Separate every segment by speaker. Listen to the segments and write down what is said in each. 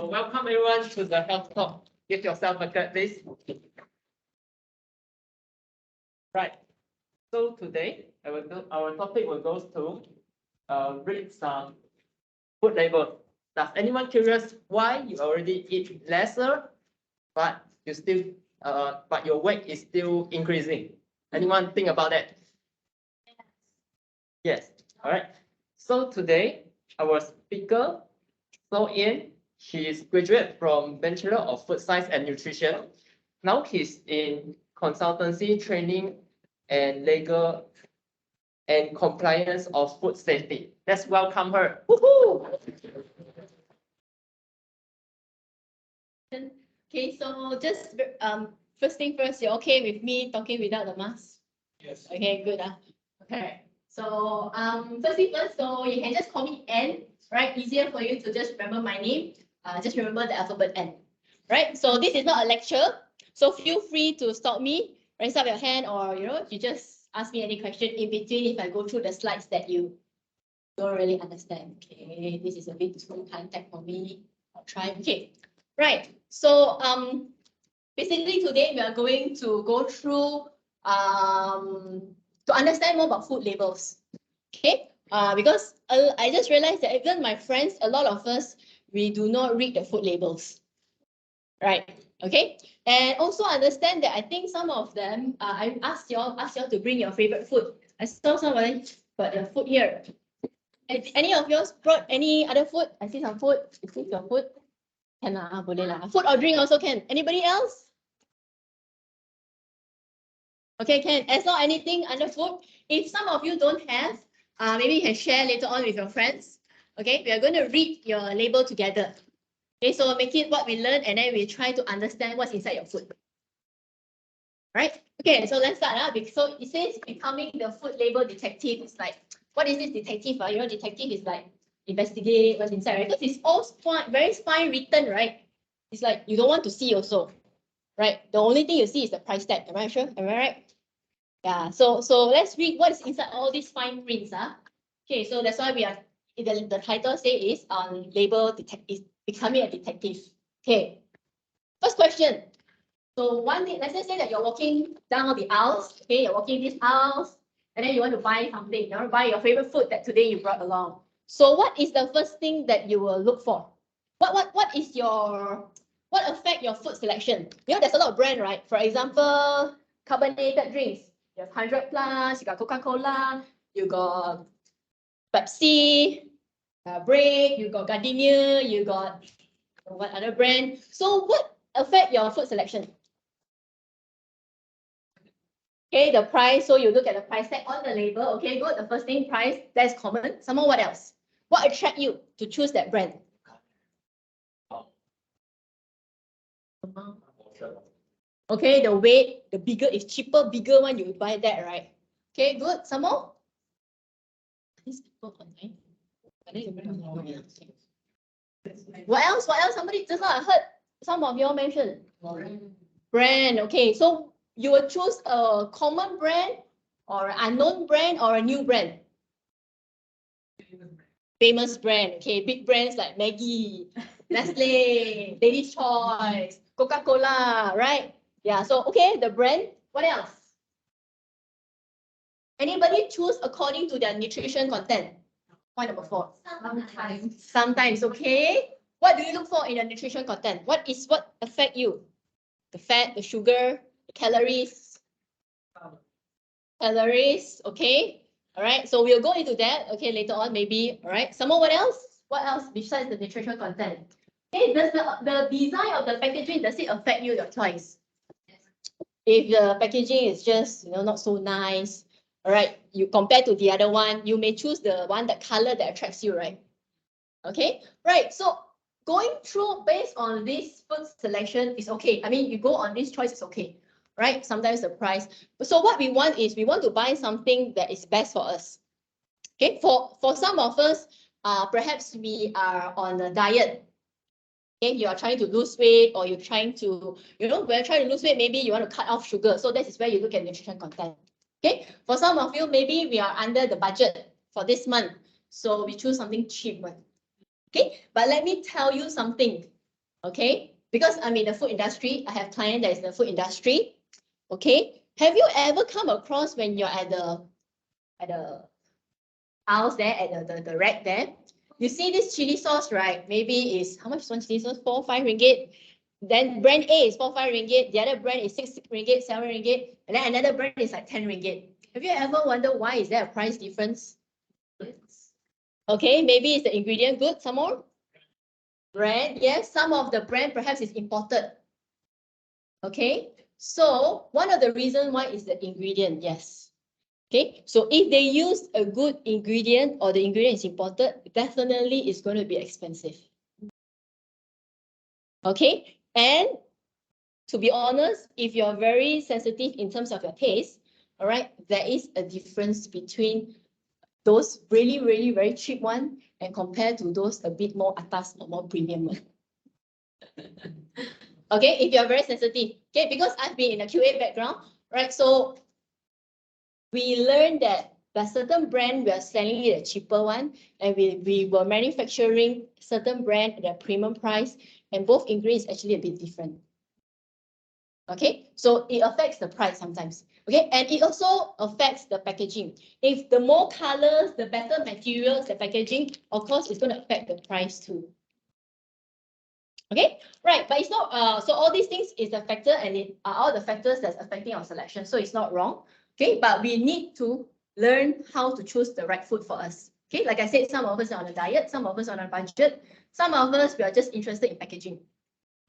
Speaker 1: So welcome everyone to the health talk. Give yourself a clap, please. Right. So today our topic will go to read some food label. Does anyone curious why you already eat lesser, but you still but your weight is still increasing? Anyone think about that? Yes. All right. So today our speaker, Saw Ean, she is graduate from Bachelor of Food Science and Nutrition. Now he's in consultancy training and legal and compliance of food safety. Let's welcome her. Woohoo!
Speaker 2: Okay, so just first thing first, you're okay with me talking without the mask?
Speaker 1: Yes.
Speaker 2: Okay, good. Okay. So first thing first, so you can just call me N, right? Easier for you to just remember my name. Just remember the alphabet N. Right? So this is not a lecture. So feel free to stop me, raise up your hand, or you just ask me any question in between if I go through the slides that you don't really understand. Okay, this is a bit too contact for me. I'll try. Okay. Right. So basically today we are going to go through to understand more about food labels. Okay. Because I just realized that even my friends, a lot of us, we do not read the food labels. Right. Okay. And also understand that I think some of them, I asked y'all to bring your favorite food. I saw somebody got their food here. Any of yours brought any other food? I see some food. Is this your food? Can lah, boleh lah. Food or drink also can. Anybody else? Okay, can. As long anything under food. If some of you don't have, maybe you can share later on with your friends. Okay, we are going to read your label together. Okay, so make it what we learn and then we try to understand what's inside your food. Right? Okay, so let's start. So it says becoming the food label detective. It's like, what is this detective? Detective is like investigate what's inside, right? Because it's all very fine written, right? It's like you don't want to see also, right? The only thing you see is the price tag. Am I sure? Am I right? Yeah. So let's read what is inside all these fine prints. Okay, so that's why we are the title say is label detective, becoming a detective. Okay. First question. So one thing, let's just say that you're walking down the aisles. Okay, you're walking these aisles, and then you want to buy something. You want to buy your favorite food that today you brought along. So what is the first thing that you will look for? What affect your food selection? There's a lot of brand, right? For example, carbonated drinks. You have 100 plus, you got Coca-Cola, you got Pepsi, Break, you got Gardenia, you got what other brand? So what affect your food selection? Okay, the price. So you look at the price tag on the label. Okay, good. The first thing, price, that's common. Some more, what else? What attract you to choose that brand? Okay, the weight, the bigger is cheaper, bigger one, you buy that, right? Okay, good. Some more? These people online. What else? What else? Somebody just now I heard some of you all mention. Brand. Okay, so you will choose a common brand or an unknown brand or a new brand? Famous brand. Okay, big brands like Maggi, Nestle, Lady's Choice, Coca-Cola, right? Yeah, so okay, the brand. What else? Anybody choose according to their nutrition content? Point number 4. Sometimes. Sometimes, okay. What do you look for in the nutrition content? What affect you? The fat, the sugar, the calories. Calories, okay. All right, so we'll go into that, okay, later on maybe. All right, some more, what else? What else besides the nutrition content? Okay, does the design of the packaging, does it affect you, your choice? If the packaging is just, not so nice, all right, you compare to the other one, you may choose the one, that color that attracts you, right? Okay, right, so going through based on this food selection is okay. I mean, you go on this choice is okay, right? Sometimes the price. So what we want is we want to buy something that is best for us. Okay, for some of us, perhaps we are on a diet. Okay, you are trying to lose weight, or you're trying to, we're trying to lose weight, maybe you want to cut off sugar. So that is where you look at nutrition content. Okay, for some of you, maybe we are under the budget for this month. So we choose something cheap. Okay, but let me tell you something. Okay, because I'm in the food industry, I have client that is in the food industry. Okay, have you ever come across when you're at the house there, at the rack there, you see this chili sauce, right? Maybe is how much is one chili sauce? 4, 5 ringgit. Then brand A is 4, 5 ringgit. The other brand is 6 ringgit, 7 ringgit, and then another brand is like 10 ringgit. Have you ever wondered why is there a price difference? Okay, maybe it's the ingredient good, some more. Brand, yes, some of the brand perhaps is imported. Okay, so one of the reasons why is the ingredient, yes. Okay, so if they use a good ingredient or the ingredient is imported, definitely it's going to be expensive. Okay, and to be honest, if you're very sensitive in terms of your taste, all right, there is a difference between those really, really very cheap one and compared to those a bit more atas or more premium one. Okay, if you're very sensitive, okay, because I've been in a QA background, right? So we learned that the certain brand we are selling it a cheaper one, and we were manufacturing certain brand at a premium price, and both ingredients actually a bit different. Okay, so it affects the price sometimes. Okay, and it also affects the packaging. If the more colors, the better materials, the packaging, of course, it's going to affect the price too. Okay, right, but it's not, so all these things is a factor, and it are all the factors that's affecting our selection, so it's not wrong. Okay, but we need to learn how to choose the right food for us. Okay, like I said, some of us are on a diet, some of us are on a budget, some of us, we are just interested in packaging.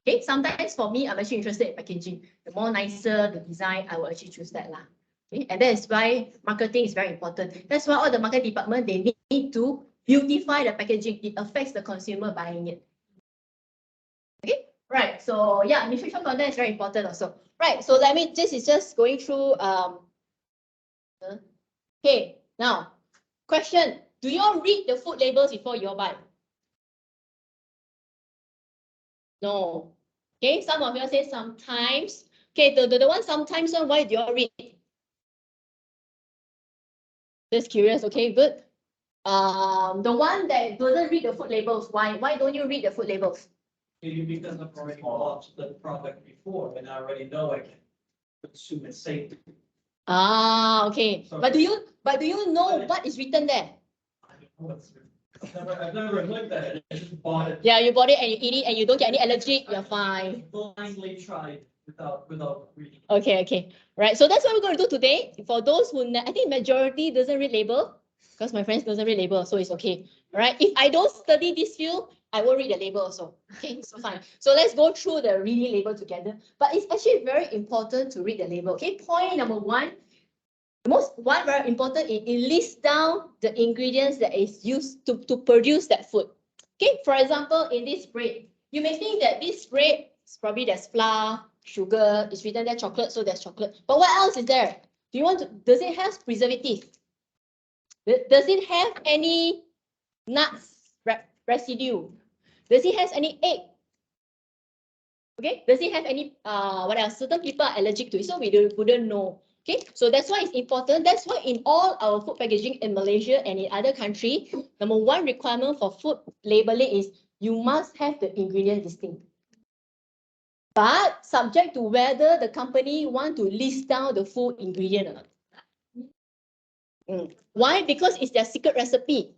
Speaker 2: Okay, sometimes for me, I'm actually interested in packaging. The more nicer the design, I will actually choose that lah. Okay, and that is why marketing is very important. That's why all the market department, they need to beautify the packaging. It affects the consumer buying it. Okay, right. So yeah, nutritional content is very important also. Right. So this is just going through. Okay. Now, question: do you all read the food labels before you all buy? No. Okay. Some of you say sometimes. Okay. The one sometimes one. Why do you all read? Just curious. Okay. Good. The one that doesn't read the food labels. Why? Why don't you read the food labels?
Speaker 3: Maybe because I've already bought the product before and I already know I can consume it safely.
Speaker 2: Ah, okay.
Speaker 3: So-
Speaker 2: But do you know what is written there?
Speaker 3: I don't know what's. I've never looked at it. I just bought it.
Speaker 2: Yeah, you bought it and you eat it and you don't get any allergy, you're fine.
Speaker 3: Blindly tried without reading.
Speaker 2: Okay, okay. Right. So that's what we're going to do today. For those who, I think majority doesn't read label, because my friends doesn't read label, so it's okay. All right. If I don't study this field, I won't read the label also. Okay, so fine. So let's go through the reading label together. But it's actually very important to read the label. Okay, point number one. The most one very important, it lists down the ingredients that is used to produce that food. Okay, for example, in this bread, you may think that this bread is probably there's flour, sugar, it's written there chocolate, so there's chocolate. But what else is there? Do you want to, does it have preservative? Does it have any nuts residue? Does it have any egg? Okay, does it have any what else? Certain people are allergic to it, so we wouldn't know. Okay, so that's why it's important. That's why in all our food packaging in Malaysia and in other countries, number one requirement for food labeling is you must have the ingredient listing. But subject to whether the company want to list down the full ingredient or not. Why? Because it's their secret recipe.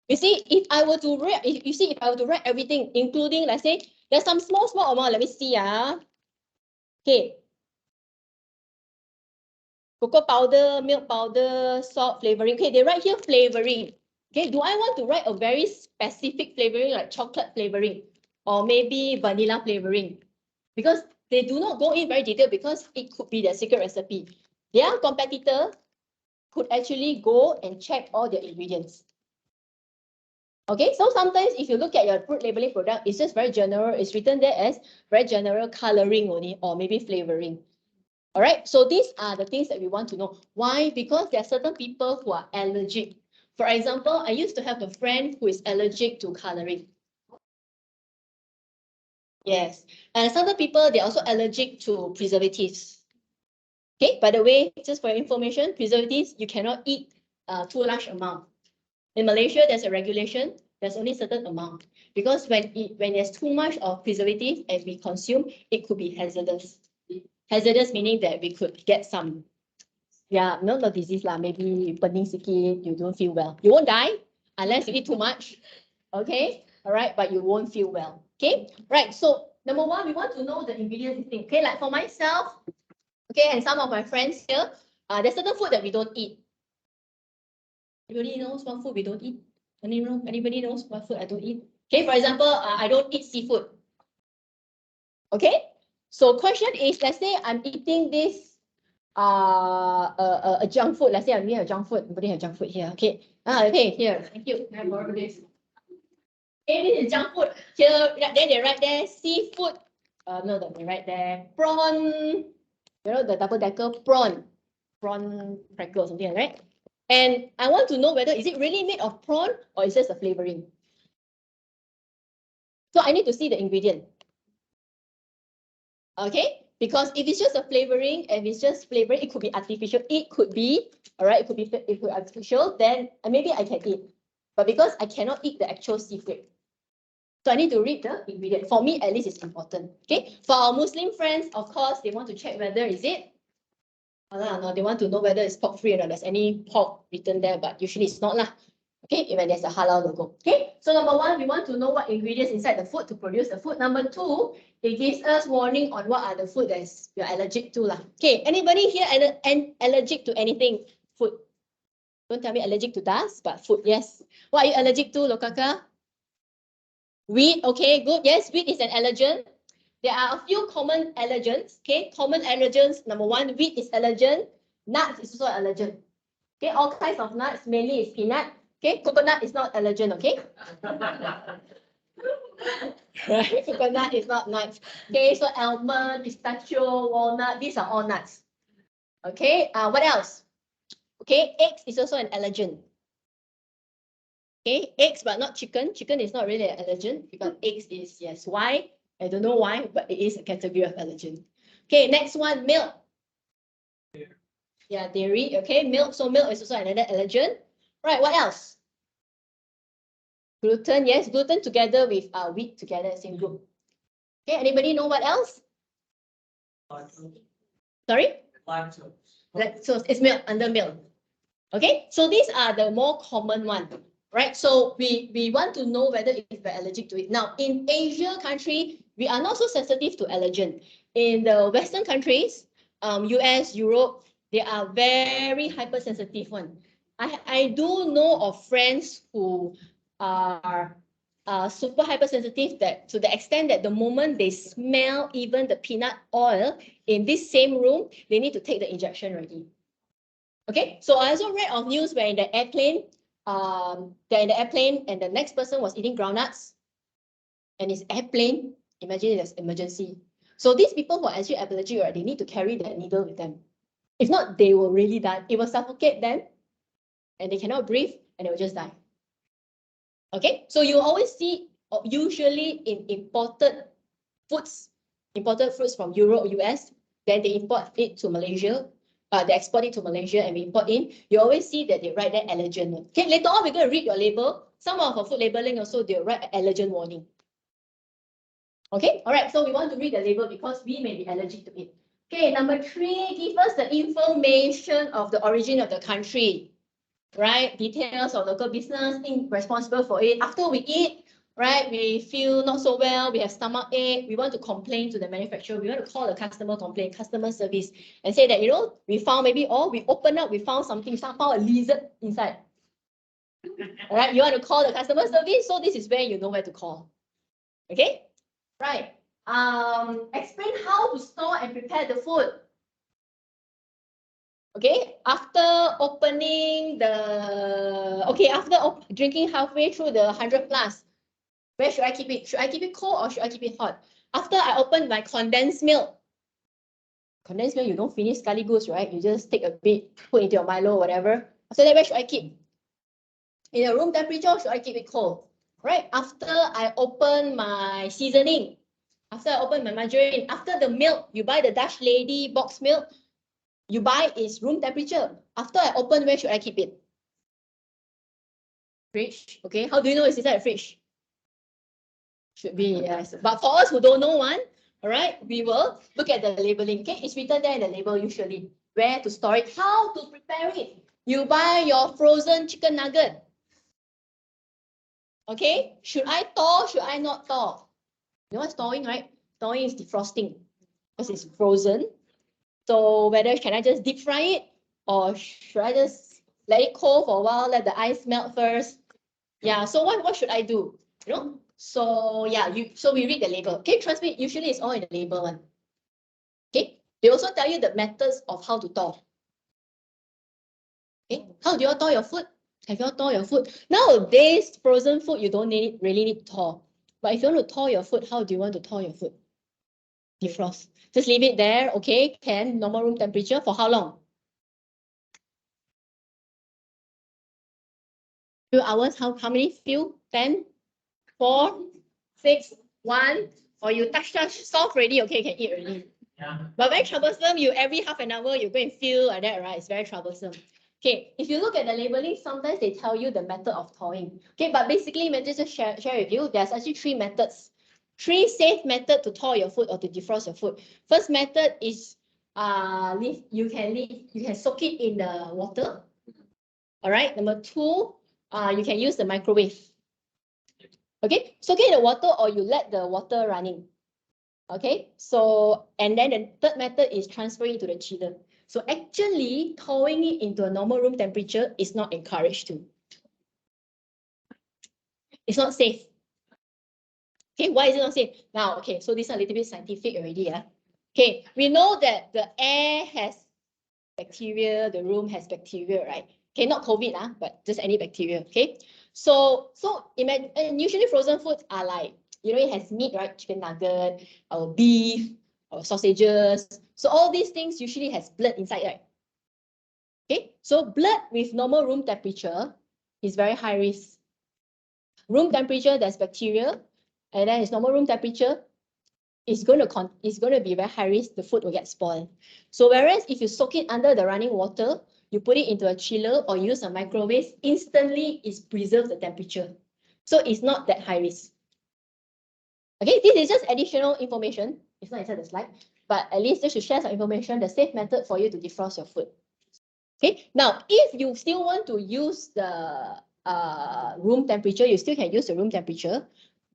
Speaker 2: You see, if I were to write, if I were to write everything, including, let's say, there's some small amount. Let me see. Okay. Cocoa powder, milk powder, salt, flavoring. Okay, they write here flavoring. Okay, do I want to write a very specific flavoring like chocolate flavoring or maybe vanilla flavoring? Because they do not go in very detailed because it could be their secret recipe. Their competitor could actually go and check all the ingredients. Okay, so sometimes if you look at your fruit labeling product, it's just very general. It's written there as very general coloring only or maybe flavoring. All right, so these are the things that we want to know. Why? Because there are certain people who are allergic. For example, I used to have a friend who is allergic to coloring. Yes, and some people, they're also allergic to preservatives. Okay, by the way, just for your information, preservatives, you cannot eat too large amount. In Malaysia, there's a regulation. There's only certain amount because when there's too much of preservative and we consume, it could be hazardous. Hazardous meaning that we could get some, yeah, not disease lah, maybe burning skin, you don't feel well. You won't die unless you eat too much. Okay, all right, but you won't feel well. Okay, right. So number one, we want to know the ingredients. Okay, like for myself, okay, and some of my friends here, there's certain food that we don't eat. Anybody knows what food we don't eat? Anybody knows what food I don't eat? Okay, for example, I don't eat seafood. Okay, so question is, let's say I'm eating this a junk food. Let's say I'm eating a junk food. Anybody have junk food here? Okay. Okay, here. Thank you. Can I borrow this? Okay, this is junk food. Here, then they write there seafood. No, they write there prawn. You know the double decker prawn cracker or something like that. And I want to know whether is it really made of prawn or is just a flavoring. So I need to see the ingredient. Okay, because if it's just a flavoring and it's just flavoring, it could be artificial. It could be, all right, it could be artificial. Then maybe I can eat, but because I cannot eat the actual seafood, so I need to read the ingredient. For me, at least, it's important. Okay, for our Muslim friends, of course, they want to check whether is it. No, they want to know whether it's pork free or not. There's any pork written there, but usually it's not lah. Okay, even there's a halal logo. Okay, so number one, we want to know what ingredients inside the food to produce the food. Number two, it gives us warning on what are the food that you're allergic to lah. Okay, anybody here allergic to anything? Food. Don't tell me allergic to dust, but food, yes. What are you allergic to, Lokaka? Wheat, okay, good. Yes, wheat is an allergen. There are a few common allergens. Okay, common allergens. Number one, wheat is allergen. Nuts is also allergen. Okay, all kinds of nuts, mainly is peanut. Okay, coconut is not allergen, okay? Right, coconut is not nuts. Okay, so almond, pistachio, walnut, these are all nuts. Okay, what else? Okay, eggs is also an allergen. Okay, eggs, but not chicken. Chicken is not really an allergen because eggs is, yes. Why? I don't know why, but it is a category of allergen. Okay, next one, milk. Yeah, dairy. Okay, milk. So milk is also another allergen. Right, what else? Gluten, yes, gluten together with wheat together, same group. Okay, anybody know what else? Sorry?
Speaker 3: Lactose.
Speaker 2: So it's milk, under milk. Okay, so these are the more common one, right? So we want to know whether if we're allergic to it. Now, in Asia country, we are not so sensitive to allergen. In the Western countries, US, Europe, they are very hypersensitive one. I do know of friends who are super hypersensitive that to the extent that the moment they smell even the peanut oil in this same room, they need to take the injection already. Okay, so I also read of news where in the airplane, they're in the airplane and the next person was eating groundnuts and it's airplane, imagine there's emergency. So these people who are actually allergic, right, they need to carry that needle with them. If not, they will really die. It will suffocate them and they cannot breathe and they will just die. Okay, so you always see usually in imported fruits from Europe, US, then they import it to Malaysia. They export it to Malaysia and we import in. You always see that they write that allergen. Okay, later on we're going to read your label. Some of our food labeling also they'll write allergen warning. Okay, all right. So we want to read the label because we may be allergic to it. Okay, number three, give us the information of the origin of the country. Right, details of local business, being responsible for it. After we eat, right, we feel not so well, we have stomach ache, we want to complain to the manufacturer, we want to call the customer complaint, customer service, and say that, you know, we found maybe, or we open up, we found something, somehow a lizard inside. All right, you want to call the customer service, so this is where you know where to call. Okay, right. Explain how to store and prepare the food. Okay, after opening the, okay, after drinking halfway through the 100 plus, where should I keep it? Should I keep it cold or should I keep it hot? After I open my condensed milk, you don't finish scully goose, right? You just take a bit, put into your Milo, whatever. After that, where should I keep? In a room temperature, or should I keep it cold? Right, after I open my seasoning, after I open my margarine, after the milk, you buy the Dutch Lady box milk, you buy is room temperature. After I open, where should I keep it? Fridge. Okay, how do you know it's inside the fridge? Should be, yes. But for us who don't know one, all right, we will look at the labeling. Okay, it's written there in the label usually. Where to store it, how to prepare it. You buy your frozen chicken nugget. Okay, should I thaw? Should I not thaw? You know what's thawing, right? Thawing is defrosting because it's frozen. So whether can I just deep fry it or should I just let it cool for a while, let the ice melt first? Yeah, so what should I do? You know? So yeah, so we read the label. Okay, trust me, usually it's all in the label one. Okay, they also tell you the methods of how to thaw. Okay, how do you all thaw your food? Have you all thaw your food? Nowadays, frozen food, you don't really need to thaw. But if you want to thaw your food, how do you want to thaw your food? Defrost. Just leave it there, okay? Can normal room temperature for how long? Few hours, how many? Few? 10, 4, 6, 1. Or you touch, soft already, okay, can eat already.
Speaker 3: Yeah.
Speaker 2: But very troublesome, you every half an hour, you go and feel like that, right? It's very troublesome. Okay, if you look at the labeling, sometimes they tell you the method of thawing. Okay, but basically, let me just share with you, there's actually 3 methods. 3 safe methods to thaw your food or to defrost your food. First method is you can soak it in the water. All right. Number 2, you can use the microwave. Okay, soak it in the water or you let the water running. Okay, so and then the third method is transferring it to the chiller. So actually, thawing it into a normal room temperature is not encouraged to. It's not safe. Okay, why is it not safe? Now, okay, so this is a little bit scientific already. Yeah. Okay, we know that the air has bacteria, the room has bacteria, right? Okay, not COVID, but just any bacteria. Okay, so imagine, and usually frozen foods are like, you know, it has meat, right? Chicken nugget, our beef, our sausages. So all these things usually has blood inside, right? Okay, so blood with normal room temperature is very high risk. Room temperature, there's bacteria, and then it's normal room temperature, it's going to be very high risk, the food will get spoiled. So whereas if you soak it under the running water, you put it into a chiller or use a microwave, instantly it preserves the temperature. So it's not that high risk. Okay, this is just additional information. It's not inside the slide, but at least just to share some information, the safe method for you to defrost your food. Okay, now if you still want to use the room temperature, you still can use the room temperature,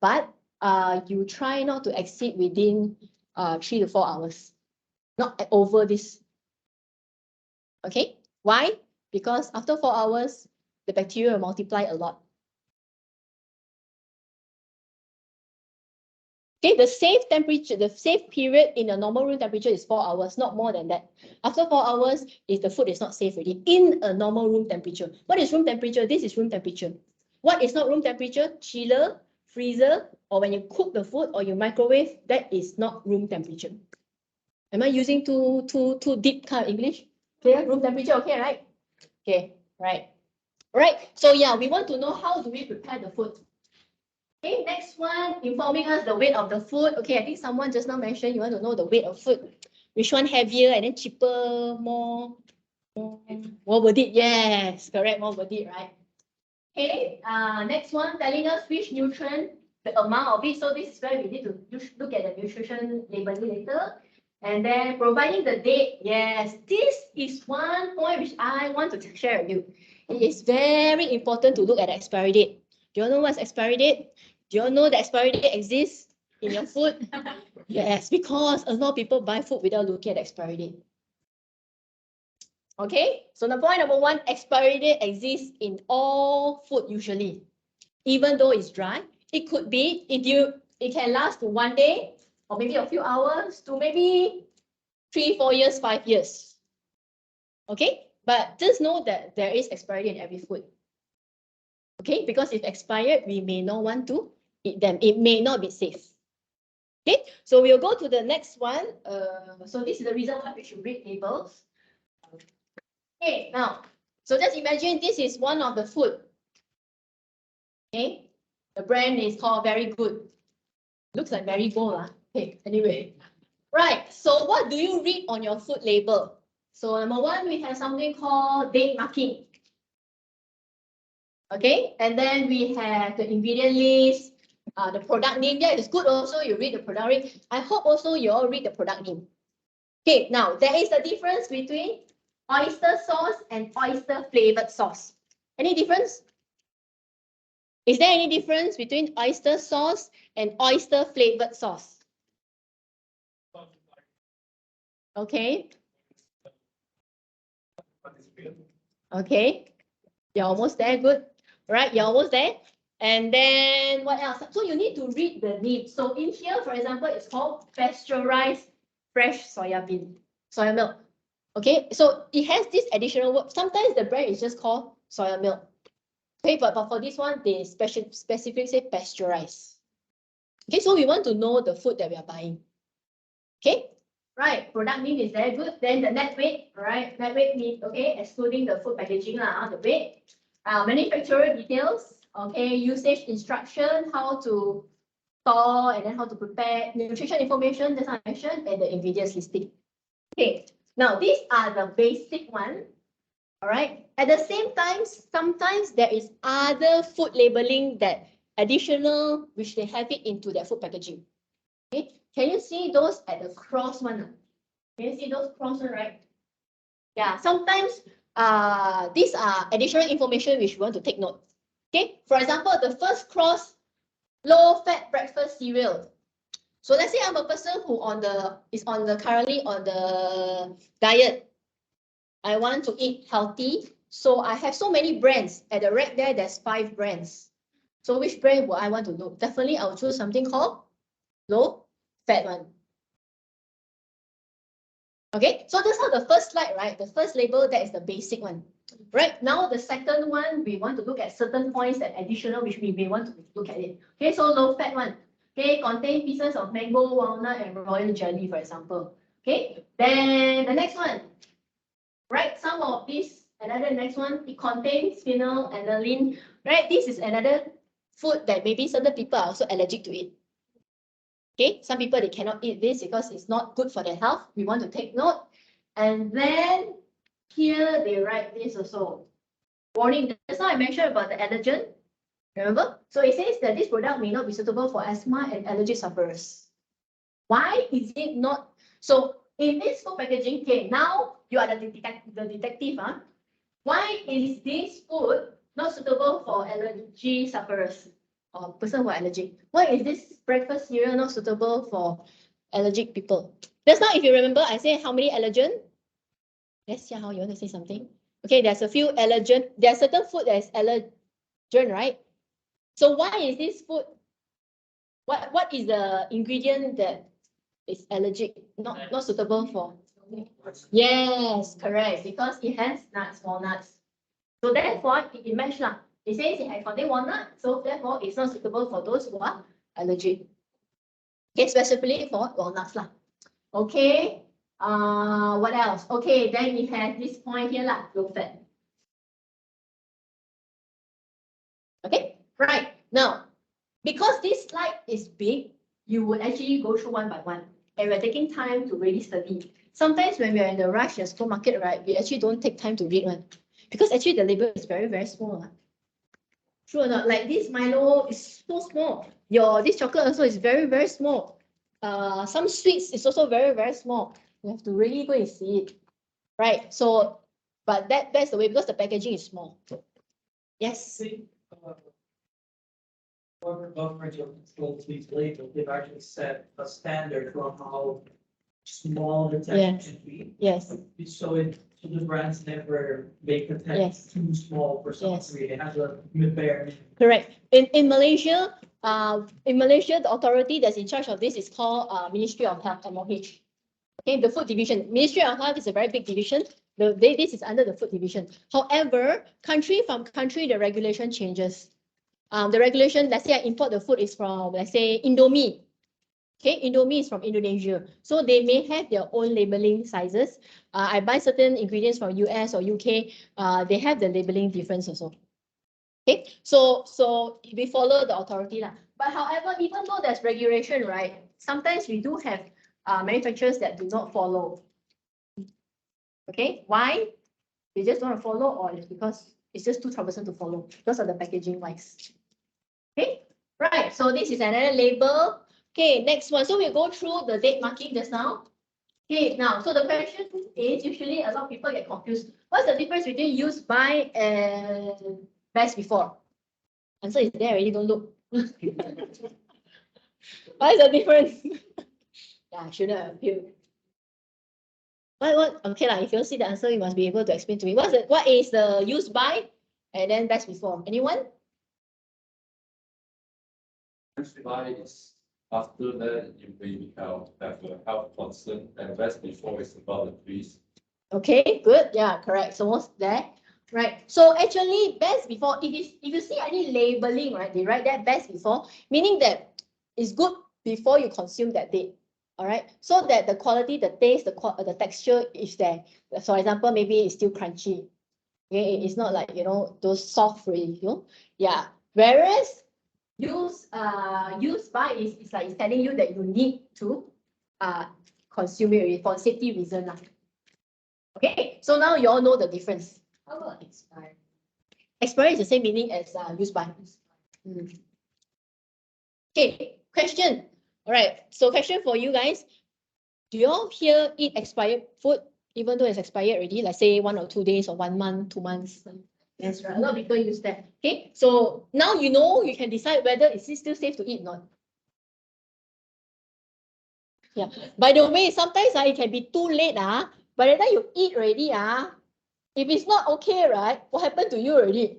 Speaker 2: but you try not to exceed within 3 to 4 hours, not over this. Okay, why? Because after 4 hours, the bacteria will multiply a lot. Okay, the safe temperature, the safe period in a normal room temperature is 4 hours, not more than that. After 4 hours, if the food is not safe already in a normal room temperature. What is room temperature? This is room temperature. What is not room temperature? Chiller, freezer, or when you cook the food or you microwave, that is not room temperature. Am I using too deep kind of English? Clear? Room temperature, okay, right? Okay, right. Right. So yeah, we want to know how do we prepare the food. Okay, next one, informing us the weight of the food. Okay, I think someone just now mentioned you want to know the weight of food. Which one heavier and then cheaper, more worth it? Yes, correct, more worth it, right? Okay, next one, telling us which nutrient, the amount of it. So this is where we need to look at the nutrition labeling later. And then providing the date. Yes, this is one point which I want to share with you. It is very important to look at the expiry date. Do you know what's expiry date? Do you know the expiry date exists in your food? Yes, because a lot of people buy food without looking at the expiry date. Okay, so the point number 1, expiry date exists in all food usually. Even though it's dry, it could be, it can last to 1 day or maybe a few hours to maybe 3, 4 years, 5 years. Okay, but just know that there is expiry date in every food. Okay, because if expired, we may not want to eat them. It may not be safe. Okay, so we'll go to the next one. So this is the reason why we should read labels. Okay, now, so just imagine this is one of the food. Okay, the brand is called Very Good. Looks like Marigold. Okay, anyway. Right, so what do you read on your food label? So number 1, we have something called date marking. Okay, and then we have the ingredient list, the product name. Yeah, it's good also you read the product name. I hope also you all read the product name. Okay, now there is a difference between oyster sauce and oyster flavored sauce. Any difference? Is there any difference between oyster sauce and oyster flavored sauce? Okay. Okay. You're almost there. Good. Right. You're almost there. And then what else? So you need to read the name. So in here, for example, it's called pasteurized fresh soya milk. Okay. So it has this additional word. Sometimes the brand is just called soya milk. Okay. But for this one, they specifically say pasteurized. Okay. So we want to know the food that we are buying. Okay. Right, product name is very good. Then the net weight, right? Net weight means, okay, excluding the food packaging, the weight. Manufacturer details, okay, usage instruction, how to store and then how to prepare, nutrition information, just I mentioned, and the ingredients listing. Okay, now these are the basic one. All right. At the same time, sometimes there is other food labeling that additional, which they have it into their food packaging. Okay, can you see those at the cross one? Can you see those cross one, right? Yeah, sometimes these are additional information which we want to take note. Okay, for example, the first cross, low-fat breakfast cereal. So let's say I'm a person who currently on the diet. I want to eat healthy, so I have so many brands. At the rack there, there's 5 brands. So which brand would I want to know? Definitely, I'll choose something called low-fat one. Okay, so that's how the first slide, right? The first label, that is the basic one. Right, now the second one, we want to look at certain points that additional, which we may want to look at it. Okay, so low-fat one. Okay, contain pieces of mango, walnut, and royal jelly, for example. Okay, then the next one. Right, some of these, another next one, it contains phenol, aniline. Right, this is another food that maybe certain people are also allergic to it. Okay, some people, they cannot eat this because it's not good for their health. We want to take note. And then here they write this also. Warning, just now I mentioned about the allergen. Remember? So it says that this product may not be suitable for asthma and allergy sufferers. Why is it not? So in this food packaging, okay, now you are the detective. Why is this food not suitable for allergy sufferers or person who are allergic? Why is this breakfast cereal not suitable for allergic people? Just now, if you remember, I said how many allergen? Yes, yeah, how you want to say something? Okay, there's a few allergen. There are certain food that is allergen, right? So why is this food? What is the ingredient that is allergic, not suitable for? Yes, correct. Because it has nuts, walnuts. So therefore, it matches lah. It says it contains walnut, so therefore it's not suitable for those who are allergic. Okay, specifically for walnuts lah. Okay. What else? Okay, then we have this point here lah, low fat. Okay, right. Now, because this slide is big, you would actually go through one by one. And we're taking time to really study. Sometimes when we're in the rush in the supermarket, right, we actually don't take time to read one. Because actually the label is very, very small. True or not? Like this Milo is so small. This chocolate also is very, very small. Some sweets is also very, very small. You have to really go and see it. Right. So, but that's the way, because the packaging is small. Yes.
Speaker 3: Government controls these labels, they've actually set a standard for how small the text can be.
Speaker 2: Yes.
Speaker 3: So the brands never make the text too small for someone to read. It has a bare.
Speaker 2: Correct. In Malaysia, the authority that's in charge of this is called Ministry of Health, MOH. Okay, the food division. Ministry of Health is a very big division. This is under the food division. However, country from country, the regulation changes. The regulation, let's say I import the food is from, let's say, Indomie. Okay, Indomie is from Indonesia. So they may have their own labeling sizes. I buy certain ingredients from US or UK. They have the labeling difference also. Okay, so we follow the authority lah. But however, even though there's regulation, right, sometimes we do have manufacturers that do not follow. Okay, why? They just don't follow, or it's because It's just too troublesome to follow because of the packaging wise. Okay, right. So this is another label. Okay, next one. So we'll go through the date marking just now. Okay, now, so the question is usually a lot of people get confused. What's the difference between use by and best before? Answer is there already, don't look. What is the difference? Yeah, I shouldn't have appealed. What? Okay, like, if you see the answer, you must be able to explain to me. What is the use by and then best before? Anyone?
Speaker 4: Best by is after that you may have a health concern, and best before is about the trees.
Speaker 2: Okay, good. Yeah, correct. So what's there? Right. So actually, best before, if you see any labeling, right, they write that best before, meaning that it's good before you consume that date. All right. So that the quality, the taste, the texture is there. For example, maybe it's still crunchy. Okay, it's not like, you know, those soft really, you know. Yeah. Whereas use by is like it's telling you that you need to consume it for safety reason. Okay, so now you all know the difference. How about expire? Expire is the same meaning as use by. Okay, question. All right, so question for you guys. Do you all here eat expired food even though it's expired already? Like say 1 or 2 days or 1 month, 2 months. Yes, right. A lot of people use that. Okay, so now you know you can decide whether is it still safe to eat or not. Yeah. By the way, sometimes it can be too late. By the time you eat already, if it's not okay, right? What happened to you already?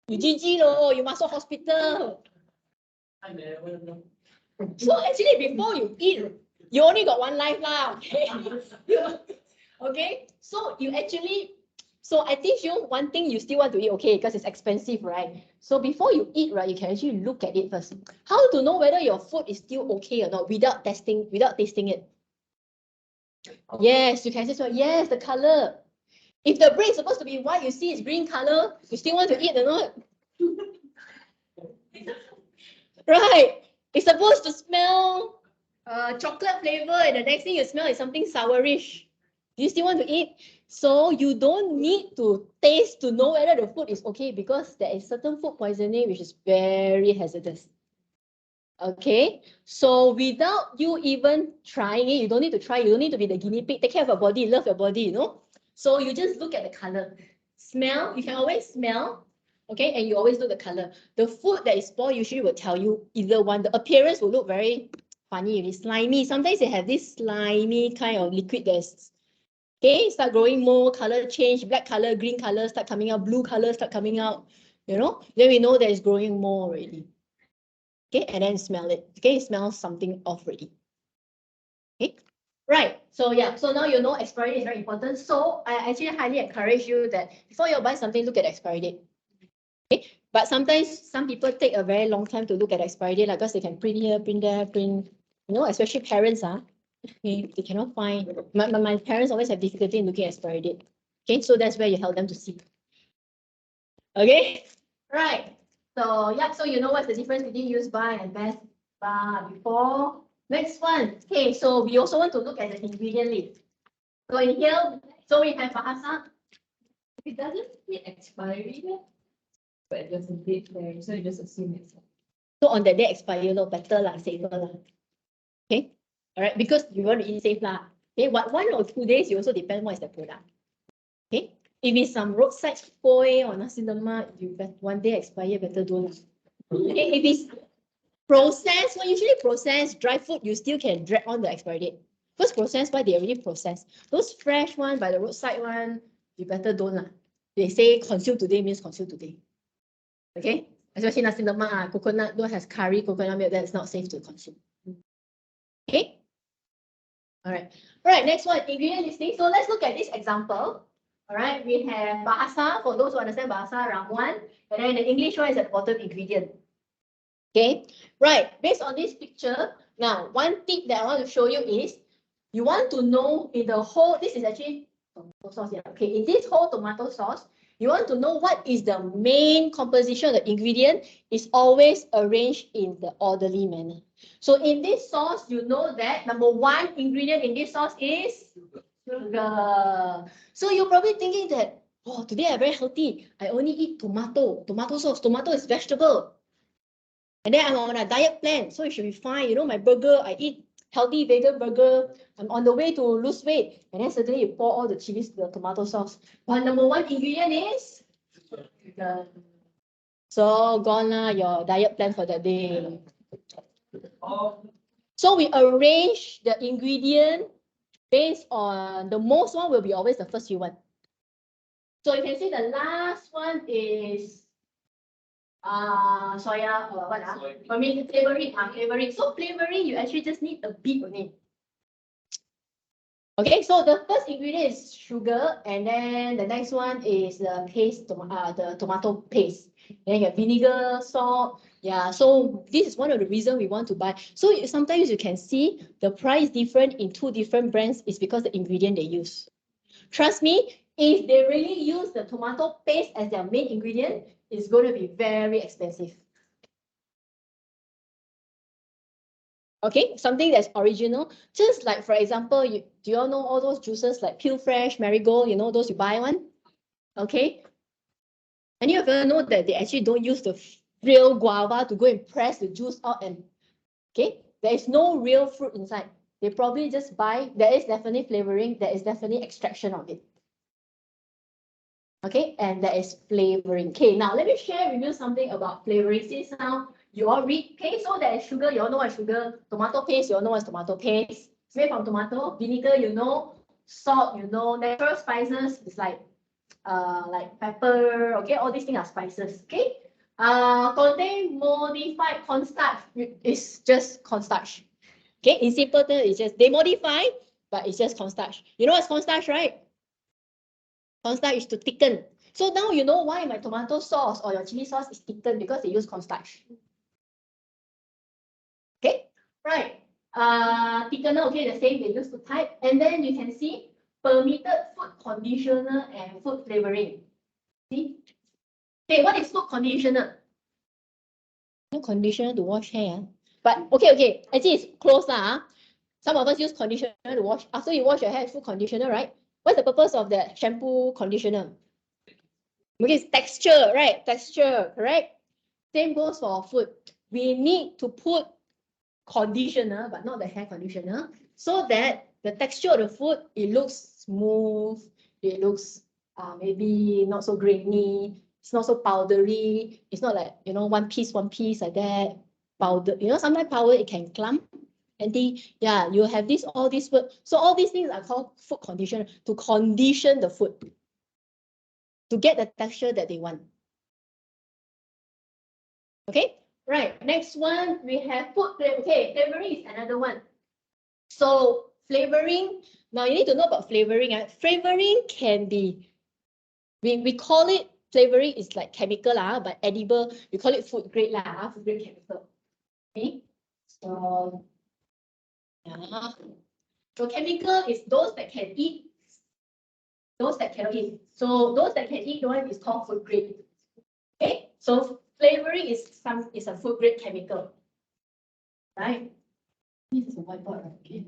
Speaker 2: You GG lo, you must go hospital.
Speaker 3: I never know.
Speaker 2: So actually, before you eat, you only got one life lah. Okay. Okay. So you actually, so I think one thing you still want to eat, okay, because it's expensive, right? So before you eat, right, you can actually look at it first. How to know whether your food is still okay or not without tasting it? Yes, you can say so. Yes, the color. If the bread is supposed to be white, you see it's green color, you still want to eat or not? Right. It's supposed to smell chocolate flavor, and the next thing you smell is something sourish. Do you still want to eat? So you don't need to taste to know whether the food is okay, because there is certain food poisoning which is very hazardous. Okay, so without you even trying it, you don't need to try, you don't need to be the guinea pig. Take care of your body, love your body, you know. So you just look at the color. Smell, you can always smell, okay, and you always look at the color. The food that is spoiled usually will tell you either one. The appearance will look very funny, really slimy. Sometimes they have this slimy kind of liquid that's, okay, start growing more, color change, black color, green color start coming out, blue color start coming out, you know, then we know that it's growing more already. Okay, and then smell it. Okay, smell something off already. Okay, right. So yeah, so now you know expiry date is very important. So I actually highly encourage you that before you buy something, look at the expiry date. Okay, but sometimes some people take a very long time to look at the expiry date, like, because they can print here, print there, print, you know, especially parents, okay, they cannot find. My parents always have difficulty in looking at expiry date. Okay, so that's where you help them to see. Okay, right. So yeah, so you know what's the difference between use by and best by before. Next one. Okay, so we also want to look at the ingredient list. So in here, so we have bahasa.
Speaker 5: It doesn't hit expiry yet, but there's a date there, so you just assume it's.
Speaker 2: So on that day expire, better lah, safer lah. Okay, all right, because you want to eat safe lah. Okay, 1 or 2 days, you also depend what is the product. Okay, if it's some roadside spoil or nasi lemak, you bet 1 day expire, better don't. Okay, if it's processed, well, usually processed dry food, you still can drag on the expiry date. Because processed, why they already processed. Those fresh one by the roadside one, you better don't lah. They say consume today means consume today. Okay, especially nasi lemak, coconut don't has curry, coconut milk, that's not safe to consume. Okay. All right. All right. Next one, ingredient listing. So let's look at this example. All right. We have bahasa. For those who understand bahasa, ramuan. And then the English one is at the bottom, ingredient. Okay. Right. Based on this picture, now one tip that I want to show you is you want to know in the whole. This is actually tomato sauce. Yeah. Okay. In this whole tomato sauce, you want to know what is the main composition of the ingredient is always arranged in the orderly manner. So in this sauce, you know that number 1 ingredient in this sauce is sugar. So you're probably thinking that, Oh, today I'm very healthy. I only eat tomato sauce. Tomato is vegetable. And then I'm on a diet plan, so it should be fine. You know, my burger, I eat healthy vegan burger. I'm on the way to lose weight. And then suddenly you pour all the chilies, the tomato sauce. But number one ingredient is sugar. So gone lah, your diet plan for the day. So we arrange the ingredient based on the most one will be always the first few one. So you can see the last one is soya what I mean flavoring flavoring. So flavoring you actually just need a bit only. Okay, so the first ingredient is sugar, and then the next one is the paste, the tomato paste. Then you have vinegar, salt. Yeah, so this is one of the reasons we want to buy. So sometimes you can see the price different in two different brands is because the ingredient they use. Trust me, if they really use the tomato paste as their main ingredient, it's going to be very expensive. Okay, something that's original. Just like, for example, do you all know all those juices like Peel Fresh, Marigold, you know, those you buy one? Okay. And you ever know that they actually don't use the real guava to go and press the juice out and, okay? There is no real fruit inside. They probably just buy, there is definitely flavoring, there is definitely extraction of it. Okay, and there is flavoring. Okay, now let me share with you something about flavoring. Since now you all read, okay, so there is sugar, you all know what sugar. Tomato paste, you all know what's tomato paste. It's made from tomato. Vinegar, you know. Salt, you know. Natural spices is like pepper. Okay, all these things are spices. Okay. Contain modified cornstarch is just cornstarch. Okay, in simple terms, it's just they modify, but it's just cornstarch. You know what's cornstarch, right? Cornstarch is to thicken. So now you know why my tomato sauce or your chili sauce is thickened, because they use cornstarch. Okay, right. Thickener, okay, the same they use to type. And then you can see permitted food conditioner and food flavoring. See? Okay, what is food conditioner? No conditioner to wash hair. But okay. Actually, it's close lah. Some of us use conditioner to wash. After you wash your hair, food conditioner, right? What's the purpose of the shampoo conditioner? Because texture, right? Texture, correct? Same goes for food. We need to put conditioner, but not the hair conditioner, so that the texture of the food, it looks smooth, it looks maybe not so grainy, it's not so powdery, it's not like, you know, one piece like that, powder, you know, sometimes powder, it can clump. And yeah, you have this, all these food. So all these things are called food conditioner, to condition the food, to get the texture that they want. Okay, right. Next one, we have food flavor. Okay, flavoring is another one. So flavoring, now you need to know about flavoring. Flavoring can be, we call it, flavoring is like chemical, but edible, we call it food grade, food grade chemical. Okay, so yeah. So chemical is those that can eat, those that cannot eat. So those that can eat, the one is called food grade. Okay, so flavoring is a food grade chemical, right? This is a whiteboard, right? Okay.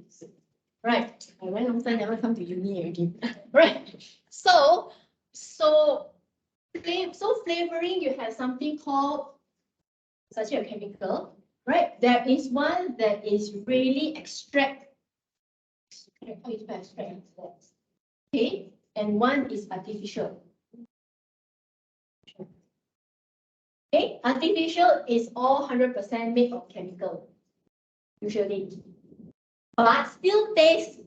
Speaker 2: Right. I very long time never come to uni already. Right. So flavoring, you have something called such a chemical, right? There is one that is really extract. Okay, and one is artificial. Okay, artificial is all 100% made of chemical, usually, but still taste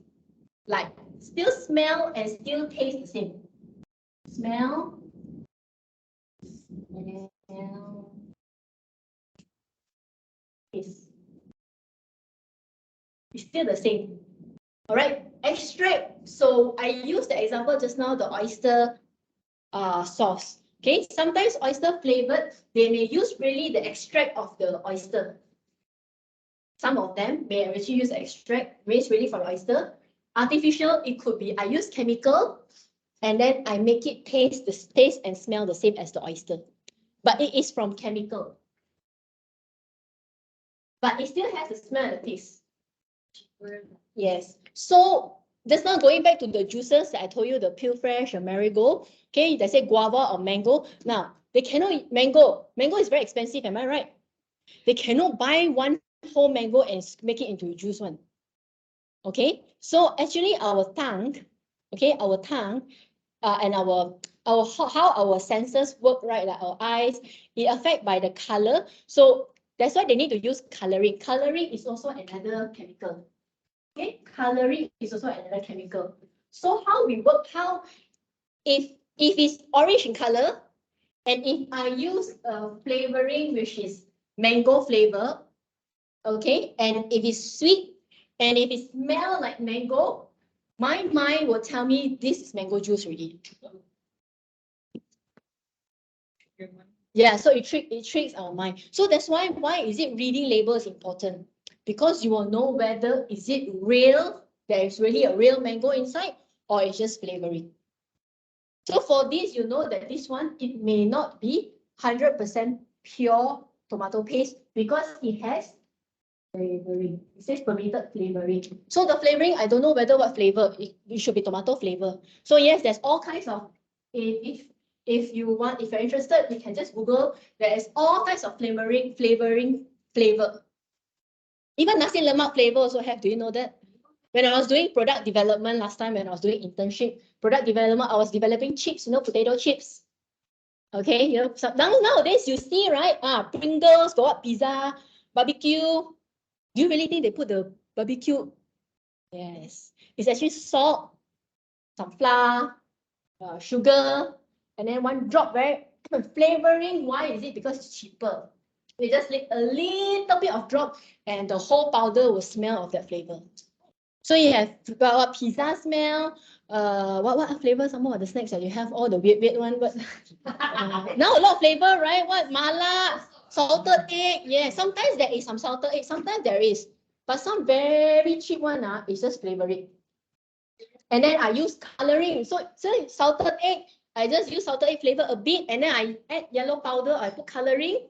Speaker 2: like, still smell and still taste the same. Smell. Taste. It's still the same. All right, extract. So I used the example just now, the oyster sauce. Okay, sometimes oyster flavored, they may use really the extract of the oyster. Some of them may actually use extract raised really from oyster. Artificial, it could be I use chemical and then I make it taste and smell the same as the oyster, but it is from chemical. But it still has the smell and the taste. Yes. So just now going back to the juices that I told you, the peel fresh or marigold, okay, they say guava or mango. Now, they cannot, mango is very expensive, am I right? They cannot buy one whole mango and make it into juice one. Okay, so actually our tongue, okay, our tongue and our how our senses work, right? Like our eyes, it affected by the color. So that's why they need to use coloring. Coloring is also another chemical. Okay, coloring is also another chemical. So how we work, how if it's orange in color, and if I use a flavoring which is mango flavor, okay, and if it's sweet, and if it smells like mango, my mind will tell me this is mango juice already. Yeah, so it tricks our mind. So that's why is it reading labels important? Because you will know whether is it real, there is really a real mango inside, or it's just flavoring. So for this, you know that this one, it may not be 100% pure tomato paste because it has flavoring. It says permitted flavoring. So the flavoring, I don't know whether what flavor. It should be tomato flavor. So yes, there's all kinds of, if you're interested, you can just Google. There is all kinds of flavoring flavor. Even nasi lemak flavor also have. Do you know that? When I was doing product development last time, when I was doing internship, product development, I was developing chips, potato chips. Okay, so nowadays you see, right? Pringles, got what, pizza, barbecue. Do you really think they put the barbecue? Yes, it's actually salt, some flour, sugar, and then one drop, right? Flavoring, why is it? Because it's cheaper. They just leave a little bit of drop and the whole powder will smell of that flavor. So you have what pizza smell, what flavor, some more the snacks that you have, all the weird one, but now a lot of flavor, right? What mala, salted egg, yeah. Sometimes there is some salted egg, sometimes there is, but some very cheap one is just flavoring. And then I use coloring. So salted egg, I just use salted egg flavor a bit, and then I add yellow powder, I put coloring.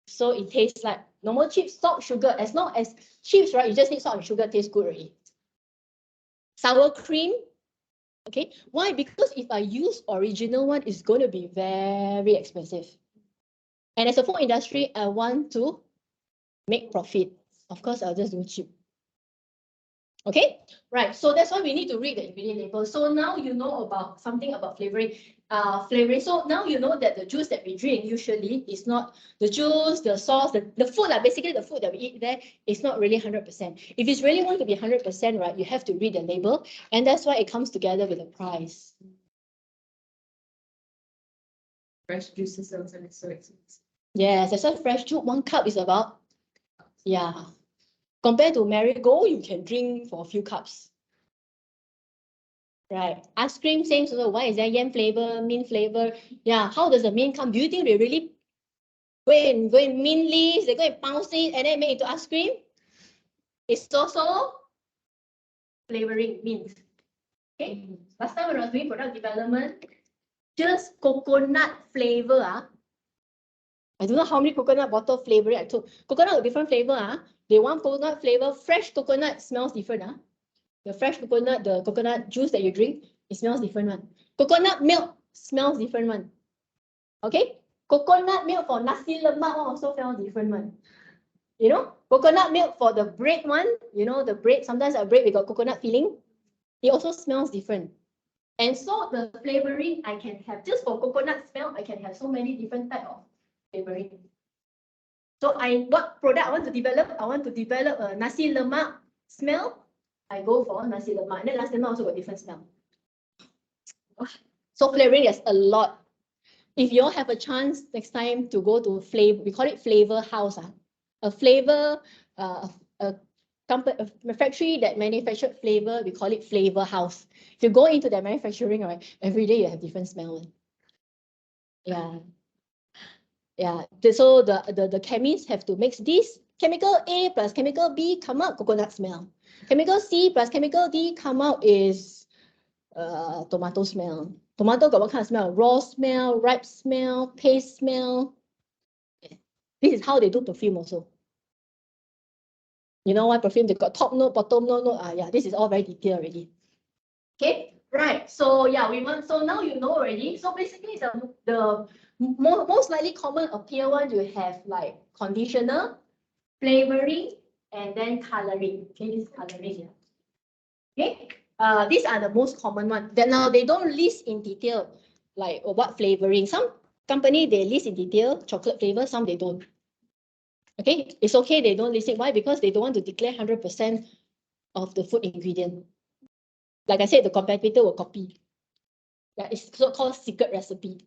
Speaker 2: So it tastes like normal chips, salt, sugar. As long as chips, right, you just need salt and sugar, tastes good already. Sour cream, okay. Why? Because if I use original one, it's going to be very expensive. And as a food industry, I want to make profit. Of course, I'll just do cheap. Okay, right. So that's why we need to read the ingredient label. So now you know about something about flavoring. So now you know that the juice that we drink usually is not the juice, the sauce, the food, basically the food that we eat there is not really 100%. If it's really want to be 100%, right, you have to read the label, and that's why it comes together with the price.
Speaker 5: Fresh juices are so expensive.
Speaker 2: Yes, that's why fresh juice, 1 cup is about, yeah. Compared to marigold, you can drink for a few cups. Right. Ice cream, same. So why is there yam flavor, mint flavor? Yeah. How does the mint come? Do you think they really go and mint leaves, they go and pounce it and then make it into ice cream? It's also flavoring mint. Okay. Last time when I was doing product development, just coconut flavor. I don't know how many coconut bottle flavor I took. Coconut with different flavor. They want coconut flavor. Fresh coconut smells different. The fresh coconut, the coconut juice that you drink, it smells different one. Coconut milk smells different one. Okay? Coconut milk for nasi lemak also smells different one. Coconut milk for the bread one, the bread, sometimes a bread we got coconut filling, it also smells different. And so the flavoring I can have, just for coconut smell, I can have so many different type of flavoring. So what product I want to develop? I want to develop a nasi lemak smell. I go for nasi lemak, and then nasi lemak also got different smell. So flavoring, there's a lot. If you all have a chance next time to go to flavor, we call it flavor house. A flavor, a factory that manufactured flavor, we call it flavor house. If you go into their manufacturing, right, every day you have different smell. Yeah. Yeah. So the chemists have to mix this chemical A plus chemical B, come out coconut smell. Chemical C plus chemical D, come out is tomato smell. Tomato got what kind of smell? Raw smell, ripe smell, paste smell. This is how they do perfume also. You know what perfume? They got top note, bottom note. Yeah, this is all very detailed already. Okay, right. So yeah, so now you know already. So basically the most likely common appear one, you have like conditioner, flavoring, and then coloring. Okay, this coloring. Okay, these are the most common one. Then now they don't list in detail like what flavoring. Some company they list in detail chocolate flavor, some they don't. Okay, it's okay they don't list it. Why? Because they don't want to declare 100% of the food ingredient. Like I said, the competitor will copy. Yeah, it's so-called secret recipe.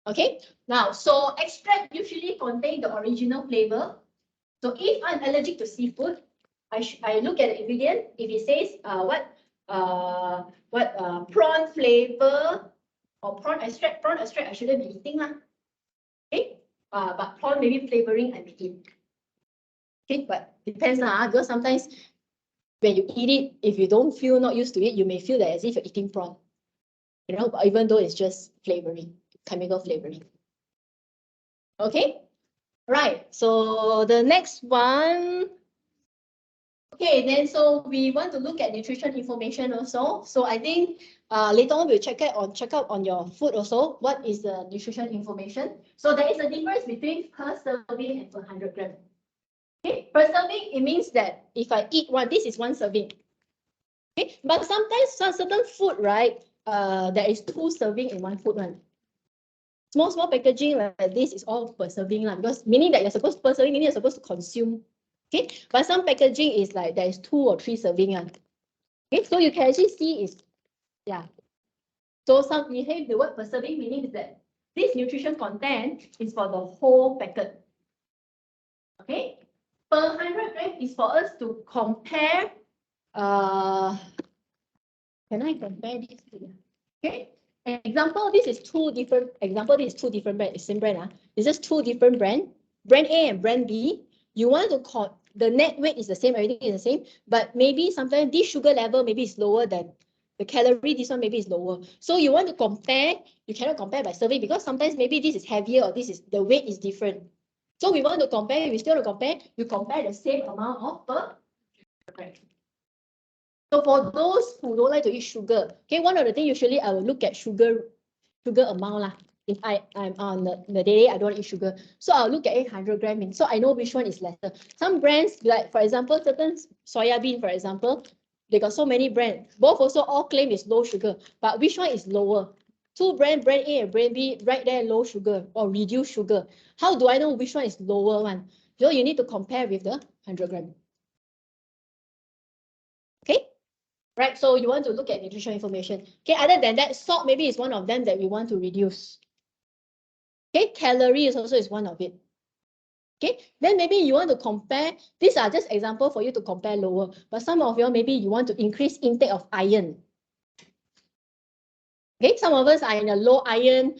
Speaker 2: Okay, now, so extract usually contain the original flavor. So if I'm allergic to seafood, I look at the ingredient. If it says prawn flavor or prawn extract, I shouldn't be eating lah. Okay, but prawn maybe flavoring I may eat. Okay, but depends lah. Because sometimes when you eat it, if you don't feel not used to it, you may feel that as if you're eating prawn. You know, even though it's just flavoring, chemical flavoring. Okay, right. So the next one. Okay, then so we want to look at nutrition information also. So I think later on we'll check out on your food also. What is the nutrition information? So there is a difference between per serving and per 100 gram. Okay, per serving, it means that if I eat one, this is one serving. Okay, but sometimes certain food, right? There is 2 serving in one food one. Small packaging like this is all per serving lah, because meaning that you're supposed per serving, meaning you're supposed to consume. Okay, but some packaging is like there is 2 or 3 serving. Okay, so you can actually see is, yeah. So some we have the word per serving, meaning is that this nutrition content is for the whole packet. Okay, per 100 gram is for us to compare. Can I compare this? Okay. Example, this is 2 different. Example, this is 2 different brands. Same brand. It's just 2 different brand. Brand A and brand B. You want to call the net weight is the same, everything is the same, but maybe sometimes this sugar level maybe is lower than the calorie. This one maybe is lower. So you want to compare. You cannot compare by serving because sometimes maybe this is heavier or this is the weight is different. So we want to compare. We still want to compare. You compare the same amount of per. So for those who don't like to eat sugar, okay, one of the things usually I will look at sugar amount lah. If I'm on the day I don't eat sugar, so I'll look at 800 grams. So I know which one is lesser. Some brands, like for example, certain soya bean, for example, they got so many brands. Both also all claim is low sugar, but which one is lower? 2 brand A and brand B, right there, low sugar or reduced sugar. How do I know which one is lower one? So you need to compare with the 100 gram. Okay. Right, so you want to look at nutrition information. Okay, other than that, salt maybe is one of them that we want to reduce. Okay, calories also is one of it. Okay, then maybe you want to compare. These are just example for you to compare lower. But some of you maybe you want to increase intake of iron. Okay, some of us are in a low iron.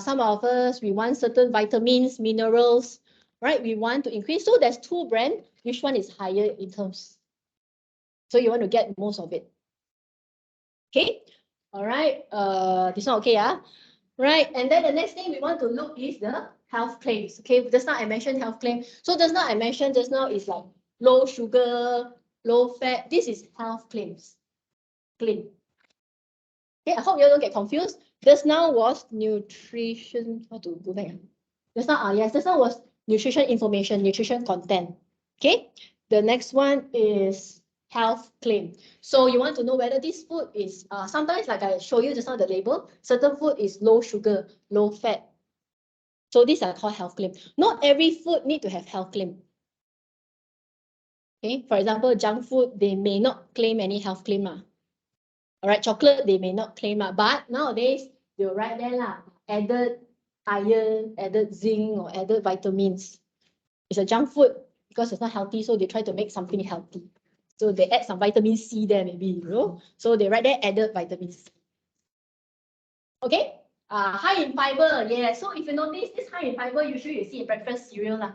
Speaker 2: Some of us we want certain vitamins, minerals. Right, we want to increase. So there's 2 brands. Which one is higher in terms? So you want to get most of it. Okay, all right. This one okay, right. And then the next thing we want to look is the health claims. Okay, just now I mentioned health claim. So just now I mentioned just now is like low sugar, low fat. This is health claims. Claim. Okay, I hope you don't get confused. Just now was nutrition. How to go back? Just now, yes, just now was nutrition information, nutrition content. Okay, the next one is health claim. So you want to know whether this food is sometimes like I show you just now the label, certain food is low sugar, low fat. So these are called health claim. Not every food need to have health claim. Okay, for example, junk food, they may not claim any health claim. All right, chocolate, they may not claim, but nowadays they'll write there added iron, added zinc, or added vitamins. It's a junk food because it's not healthy, so they try to make something healthy. So they add some vitamin C there, maybe, you know. So they write there added vitamins. Okay. High in fiber, yeah. So if you notice this high in fiber, usually you see in breakfast cereal lah.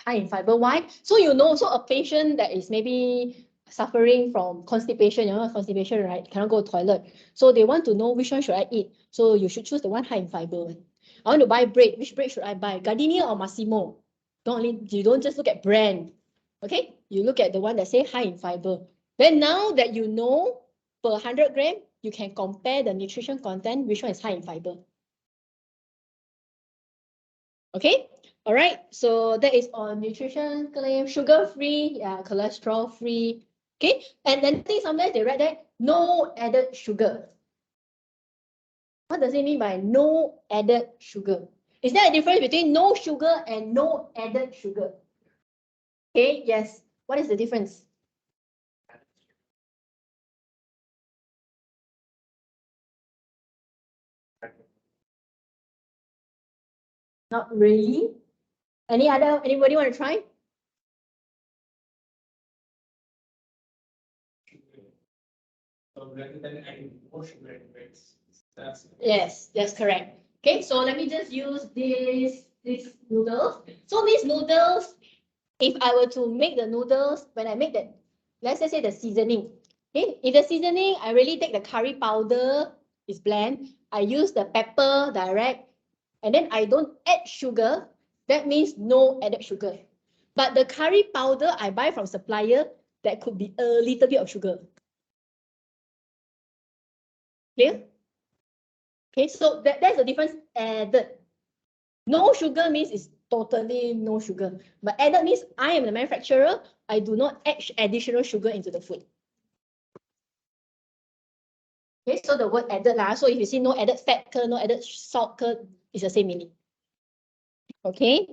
Speaker 2: High in fiber. Why? So you know, so a patient that is maybe suffering from constipation, you know, constipation, right? Cannot go to toilet. So they want to know which one should I eat. So you should choose the one high in fiber. I want to buy bread. Which bread should I buy? Gardenia or Massimo? You don't just look at brand. Okay, you look at the one that say high in fiber. Then now that you know per 100 gram, you can compare the nutrition content, which one is high in fiber. Okay, all right. So that is on nutrition claim, sugar-free, yeah, cholesterol-free. Okay, and then I think sometimes they write that no added sugar. What does it mean by no added sugar? Is there a difference between no sugar and no added sugar? Okay, yes. What is the difference? Not really. Anybody want to try?
Speaker 3: So rather than adding more sugar in rates, that's.
Speaker 2: Yes, that's correct. Okay, so let me just use this noodles. So these noodles, if I were to make the noodles, when I make that, let's just say the seasoning. Okay, if the seasoning, I really take the curry powder, is bland. I use the pepper direct, and then I don't add sugar. That means no added sugar. But the curry powder I buy from supplier, that could be a little bit of sugar. Clear? Okay, so that's the difference added. No sugar means it's totally no sugar. But added means I am the manufacturer. I do not add additional sugar into the food. Okay, so the word added lah. So if you see no added fat, no added salt, it's the same meaning. Okay,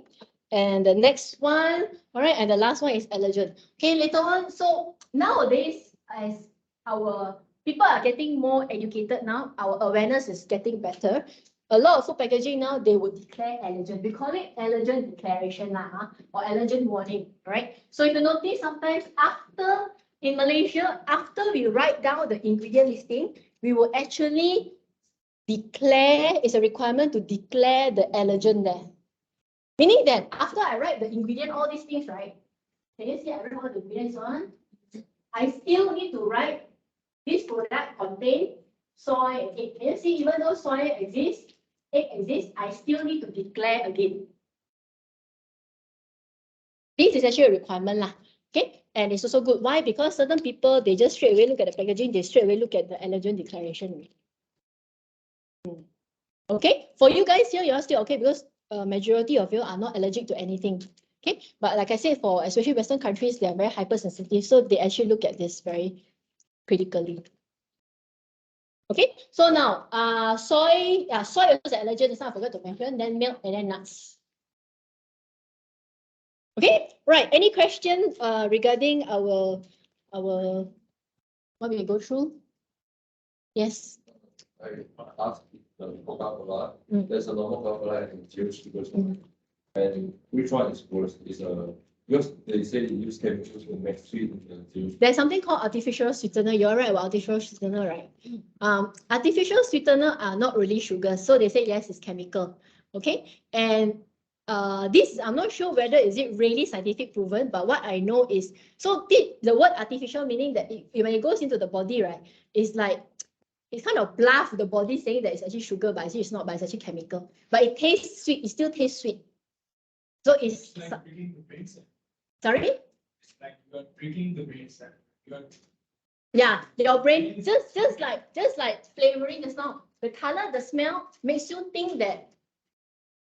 Speaker 2: and the next one, all right, and the last one is allergen. Okay, later on, so nowadays, as our people are getting more educated now, our awareness is getting better. A lot of food packaging now, they would declare allergen. We call it allergen declaration lah, or allergen warning, right? So if you notice, sometimes in Malaysia, after we write down the ingredient listing, we will actually declare, it's a requirement to declare the allergen there. Meaning that after I write the ingredient, all these things, right? Can you see I write all the ingredients on? I still need to write this product contain soy and egg. Can you see even though soy exists, egg exists, I still need to declare again. This is actually a requirement lah. Okay, and it's also good. Why? Because certain people, they just straight away look at the packaging, they straight away look at the allergen declaration. Okay, for you guys here, you're still okay because majority of you are not allergic to anything. Okay, but like I said, for especially Western countries, they are very hypersensitive, so they actually look at this very critically. Okay, so now soy also is an allergen, I forgot to mention, then milk and then nuts. Okay, right. Any questions regarding our what we go through? Yes.
Speaker 4: I asked the Coca-Cola,
Speaker 2: Mm.
Speaker 4: there's a normal Coca-Cola and zero sugar. And which one is worse? Because they say they use chemicals to make sweet and zero sugar.
Speaker 2: There's something called artificial sweetener. You're right about artificial sweetener, right? Artificial sweetener are not really sugar, so they say yes, it's chemical. Okay, and this I'm not sure whether is it really scientific proven, but what I know is so the word artificial meaning that when it goes into the body, right, it's like it's kind of bluff the body saying that it's actually sugar, but actually it's not, but it's actually chemical. But it tastes sweet, it still tastes sweet. So it's
Speaker 3: like breaking the brain cell.
Speaker 2: Sorry?
Speaker 3: It's like you are breaking the brain cell.
Speaker 2: Yeah, your brain just like flavoring the sound. The color, the smell makes you think that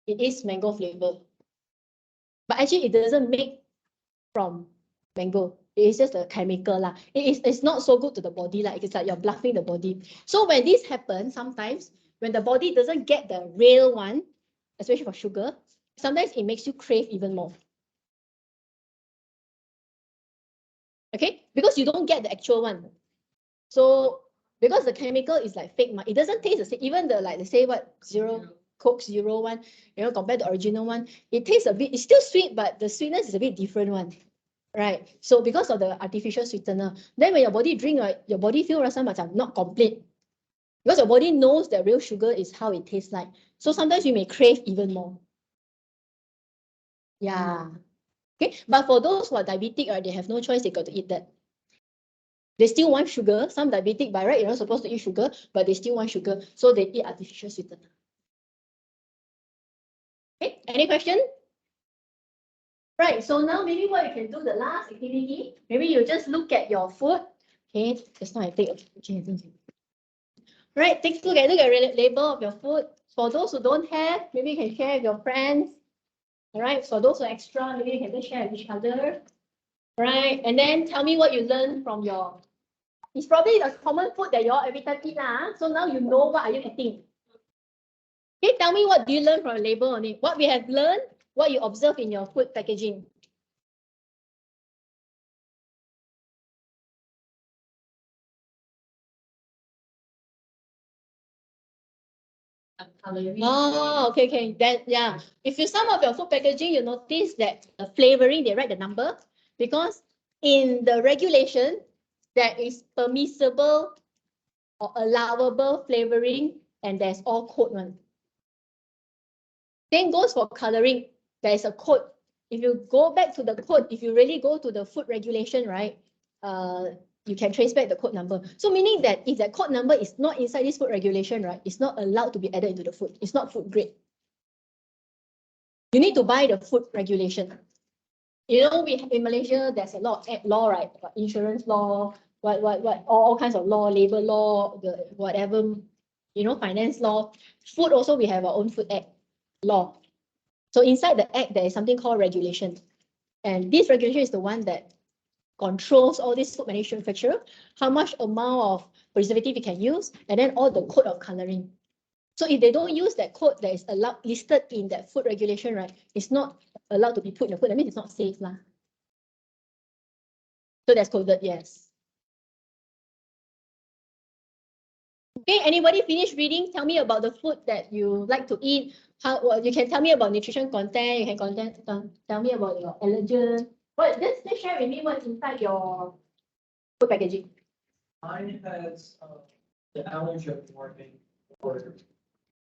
Speaker 2: it is mango flavor. But actually it doesn't make from mango. It is just a chemical lah. It's not so good to the body like it's like you're bluffing the body. So when this happens, sometimes when the body doesn't get the real one, especially for sugar, sometimes it makes you crave even more. Okay, because you don't get the actual one. So because the chemical is like fake, it doesn't taste the same. Even the like they say what Coke Zero one, compared to the original one, it tastes a bit. It's still sweet, but the sweetness is a bit different one, right? So because of the artificial sweetener, then when your body drink, right, your body feel rasa macam not complete, because your body knows that real sugar is how it tastes like. So sometimes you may crave even more. Yeah. Okay, but for those who are diabetic, right, they have no choice. They got to eat that. They still want sugar. Some diabetic, by right, you're not supposed to eat sugar, but they still want sugar, so they eat artificial sweetener. Okay, any question? Right, so now maybe what you can do, the last activity, maybe you just look at your food. Okay, just now I take, okay, thank you. Right, take a look at label of your food. For those who don't have, maybe you can share with your friends. All right, for those who are extra, maybe you can just share with each other. Right, and then tell me what you learned from your, it's probably a common food that you all every time eat lah. So now you know what are you eating. Okay, tell me what do you learn from the label on it. What we have learned, what you observe in your food packaging.
Speaker 5: Coloring.
Speaker 2: Oh, okay. Then yeah. If you some of your food packaging, you notice that the flavoring, they write the number because in the regulation, there is permissible or allowable flavoring, and there's all code one. Same goes for coloring. There is a code. If you go back to the code, if you really go to the food regulation, right? You can trace back the code number. So meaning that if that code number is not inside this food regulation, right, it's not allowed to be added into the food. It's not food grade. You need to buy the food regulation. You know, we in Malaysia, there's a lot of law, right? Insurance law, all kinds of law, labor law, the whatever, you know, finance law. Food also, we have our own food act law. So inside the act, there is something called regulation. And this regulation is the one that controls all this food manufacturer, how much amount of preservative you can use, and then all the code of coloring. So if they don't use that code that is allowed listed in that food regulation, right, it's not allowed to be put in the food. That means it's not safe lah. So that's coded, yes. Okay, anybody finish reading? Tell me about the food that you like to eat. How you can tell me about nutrition content. You can tell me about your allergen. What? Just share with me what's inside your food packaging.
Speaker 3: Mine has the allergen warning for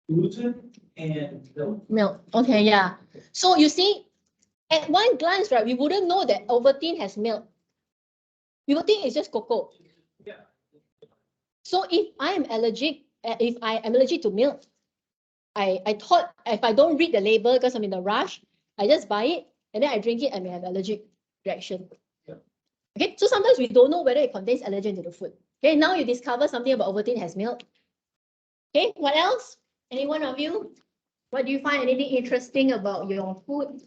Speaker 3: gluten and milk.
Speaker 2: Milk. Okay, yeah. So you see, at one glance, right, we wouldn't know that Ovaltine has milk. We would think it's just cocoa.
Speaker 3: Yeah.
Speaker 2: So if I am allergic to milk, I thought if I don't read the label because I'm in a rush, I just buy it and then I drink it and may have allergic reaction.
Speaker 3: Yeah.
Speaker 2: Okay, so sometimes we don't know whether it contains allergen to the food. Okay, now you discover something about Ovaltine has milk. Okay, what else? Any one of you? What do you find anything interesting about your food?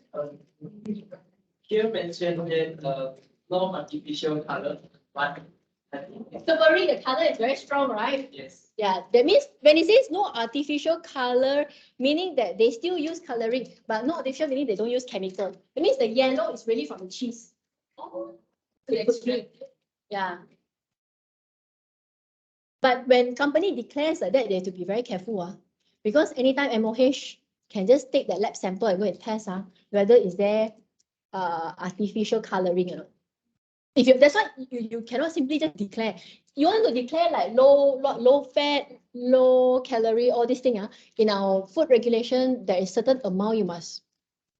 Speaker 3: Here mentioned that no artificial color, but
Speaker 2: Strawberry, the color is very strong, right?
Speaker 3: yes.
Speaker 2: Yeah, that means when it says no artificial color, meaning that they still use coloring, but no artificial meaning they don't use chemical. That means the yellow is really from the cheese.
Speaker 5: Oh,
Speaker 2: The extract. Yeah. But when company declares like that, they have to be very careful, because anytime MOH can just take the lab sample and go and test whether is there artificial coloring or not. If you, that's why you cannot simply just declare. You want to declare like low fat, low calorie, all these things. In our food regulation, there is certain amount you must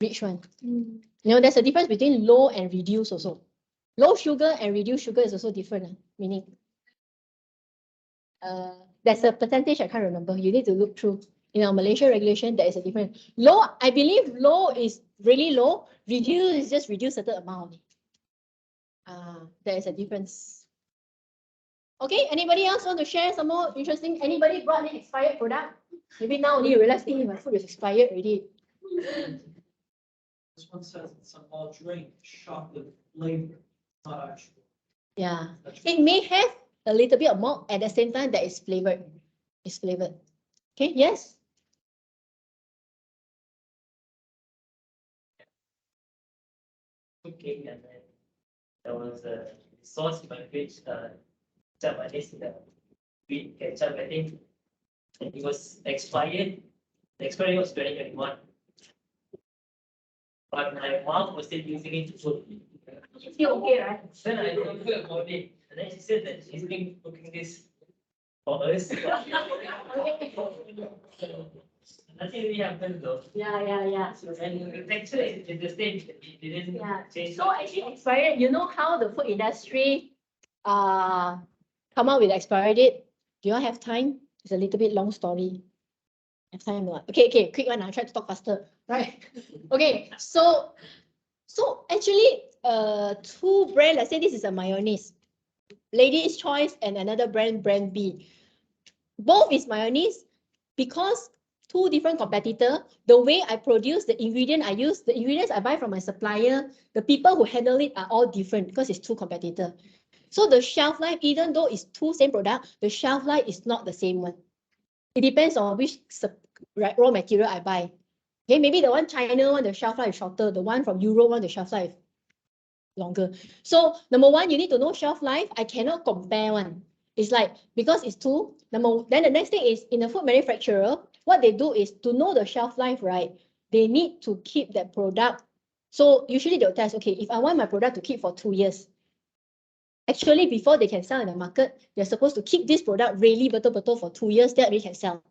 Speaker 2: reach one. You know, there's a difference between low and reduced also. Low sugar and reduced sugar is also different, meaning there's a percentage I can't remember. You need to look through. In our Malaysia regulation, there is a difference. Low, I believe low is really low. Reduce is just reduce certain amount. There is a difference. Okay, anybody else want to share some more interesting? Anybody brought any expired product? Maybe now only you realize, my food is expired already.
Speaker 3: This one says it's a malt drink, chocolate flavor, not actual.
Speaker 2: Yeah, it may have a little bit of malt at the same time that is flavored. It's flavored. Okay, yes.
Speaker 6: Cooking, and then there was a sauce in my fridge, Japanese sweet ketchup, I think. And it was expired. The expiry was 2021. But my mom was still using it to cook.
Speaker 2: It's still okay, right?
Speaker 6: Then I told her about it. And then she said that she's been cooking this for us. Nothing really happened though.
Speaker 2: Yeah.
Speaker 6: And the texture is the same. It didn't change.
Speaker 2: So actually expired, you know how the food industry come out with expiry date? Do you all have time? It's a little bit long story. Have time or not? Okay, quick one. I'll try to talk faster. Right. Okay, so actually two brand, let's say this is a mayonnaise. Lady's Choice and another brand, brand B. Both is mayonnaise because two different competitor, the way I produce, the ingredient I use, the ingredients I buy from my supplier, the people who handle it are all different because it's two competitor. So the shelf life, even though it's two same product, the shelf life is not the same one. It depends on which raw material I buy. Okay, maybe the one China one, the shelf life is shorter. The one from Europe one, the shelf life longer. So number one, you need to know shelf life. I cannot compare one. It's like, because it's two, then the next thing is in a food manufacturer, what they do is to know the shelf life, right? They need to keep that product. So usually they'll test, okay, if I want my product to keep for 2 years, actually before they can sell in the market, they're supposed to keep this product really betul for 2 years, that we can sell.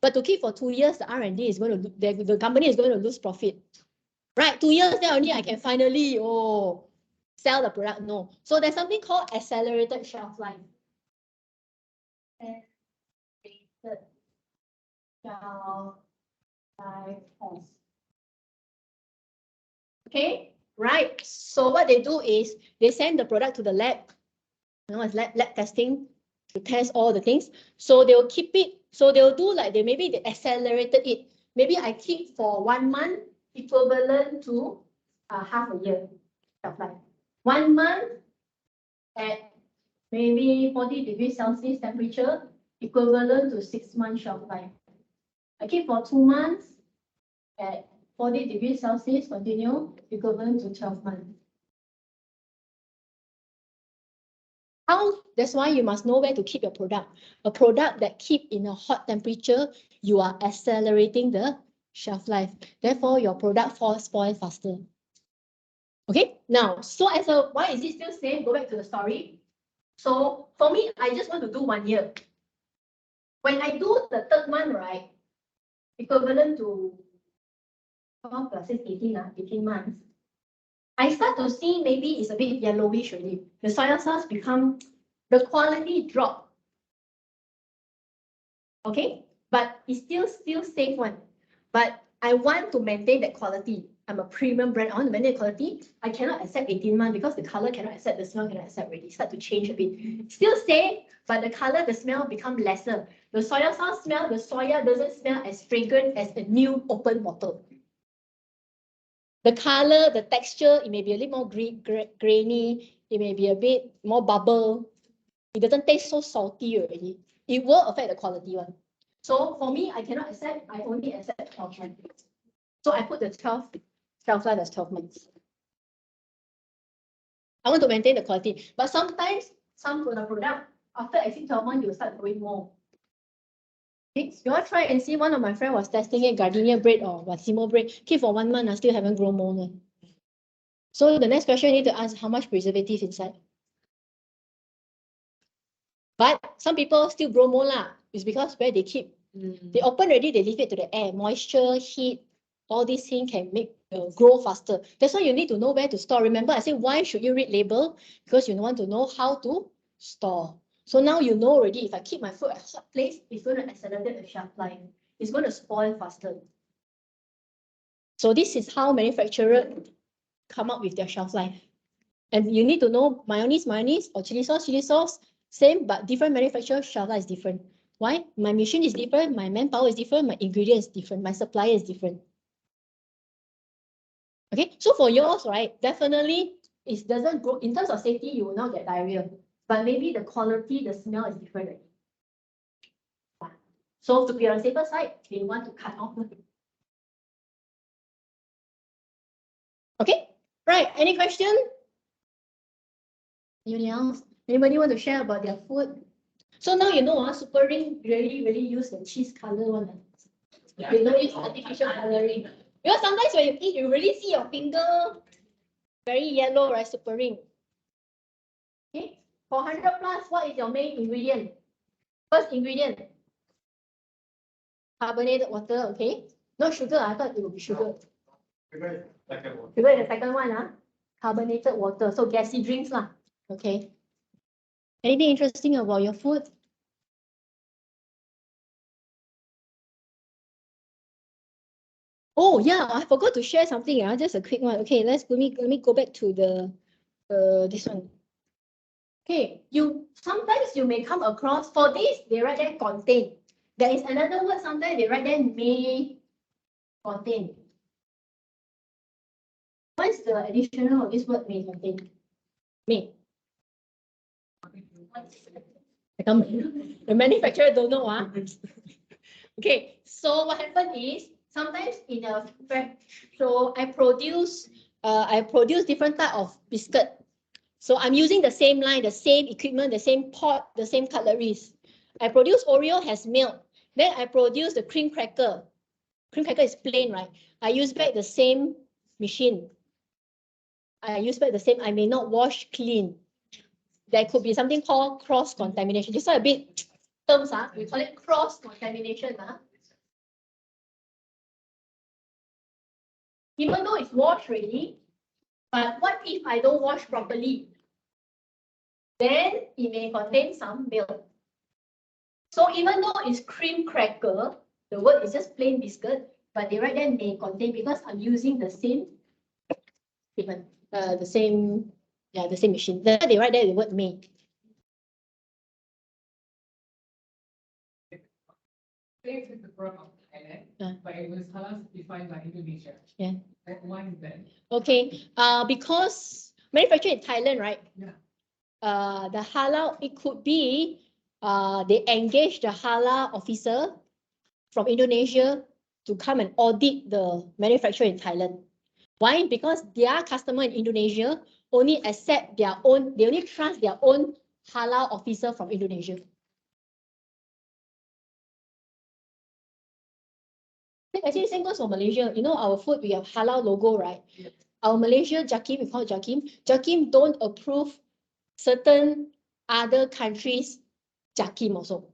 Speaker 2: But to keep for 2 years, the R&D is going to, the company is going to lose profit. Right, 2 years then only I can finally, sell the product. No. So there's something called accelerated shelf life. Accelerated shelf life cost. Okay, right. So what they do is they send the product to the lab. You know, it's lab testing to test all the things. So they'll keep it. So they'll do like maybe they accelerated it. Maybe I keep for 1 month, equivalent to half a year shelf life. 1 month at maybe 40 degrees Celsius temperature, equivalent to 6 months shelf life. I keep for 2 months at 40 degrees Celsius, continue, equivalent to 12 months. That's why you must know where to keep your product. A product that keep in a hot temperature, you are accelerating the shelf life. Therefore, your product spoil faster. Okay, now, so as a, why is it still same? Go back to the story. So for me, I just want to do 1 year. When I do the third month, right, equivalent to 12 plus 6, 18 months, I start to see maybe it's a bit yellowish already. The soy sauce become, the quality drop. Okay, but it's still safe one. But I want to maintain that quality. I'm a premium brand. I want to maintain the quality. I cannot accept 18 months because the color cannot accept, the smell cannot accept already. Start to change a bit. Still safe, but the color, the smell become lesser. The soy sauce smell, the soya doesn't smell as fragrant as a new open bottle. The color, the texture, it may be a little more grainy. It may be a bit more bubble. It doesn't taste so salty already. It will affect the quality one. So for me, I cannot accept. I only accept 12 months. So I put the 12 shelf life as 12 months. I want to maintain the quality, but sometimes some product after exceed 12 months, you will start growing more. Okay, you want to try and see? One of my friends was testing it, gardenia bread or Massimo bread. Keep for 1 month, I still haven't grown more. So the next question you need to ask, how much preservative inside? But some people still grow more lah. It's because where they keep, they open already, they leave it to the air, moisture, heat, all these things can make grow faster. That's why you need to know where to store. Remember, I said, why should you read label? Because you want to know how to store. So now you know already, if I keep my food at a hot place, it's going to accelerate the shelf life. It's going to spoil faster. So this is how manufacturers come up with their shelf life. And you need to know mayonnaise, or chili sauce, same, but different manufacturer shelf life is different. Why? My machine is different, my manpower is different, my ingredient is different, my supplier is different. Okay, so for yours, right, definitely it doesn't grow. In terms of safety, you will not get diarrhea, but maybe the quality, the smell is different. So to be on the safer side, they want to cut off. Okay, right, any question? Anyone else? Anybody want to share about their food? So now you know, Super Ring really use the cheese color one. Yeah. They don't use artificial coloring. Because sometimes when you eat, you really see your finger very yellow, right? Super Ring. Okay, for 100 plus, what is your main ingredient? First ingredient, carbonated water. Okay, no sugar. I thought it would be sugar. Sugar is the second one. Carbonated water. So gassy drinks lah. Okay. Anything interesting about your food? Oh yeah, I forgot to share something. Just a quick one. Okay, let me go back to the this one. Okay, sometimes you may come across, for this, they write there contain. There is another word, sometimes they write there may contain. What is the additional of this word may contain? May. I can't remember. The manufacturer don't know. Okay, so what happened is sometimes in a so I produce different type of biscuit. So I'm using the same line, the same equipment, the same pot, the same cutleries. I produce Oreo has milk. Then I produce the cream cracker. Cream cracker is plain, right? I use back the same machine. I use back the same. I may not wash clean. There could be something called cross-contamination. Just a bit terms, we call it cross-contamination. Even though it's washed already, but what if I don't wash properly? Then it may contain some milk. So even though it's cream cracker, the word is just plain biscuit, but they write there may contain because I'm using the same equipment, the same machine. Then they write there the word may.
Speaker 7: It's the from Thailand, but it was halal certified by Indonesia.
Speaker 2: Yeah.
Speaker 7: Why is that?
Speaker 2: Okay, because manufactured in Thailand, right?
Speaker 7: Yeah.
Speaker 2: The halal, it could be they engage the halal officer from Indonesia to come and audit the manufacturer in Thailand. Why? Because their customer in Indonesia only accept their own, they only trust their own halal officer from Indonesia. Actually, same goes for Malaysia. You know, our food, we have halal logo, right?
Speaker 7: Yeah.
Speaker 2: Our Malaysia, Jakim, we call it Jakim. Jakim don't approve certain other countries' Jakim also.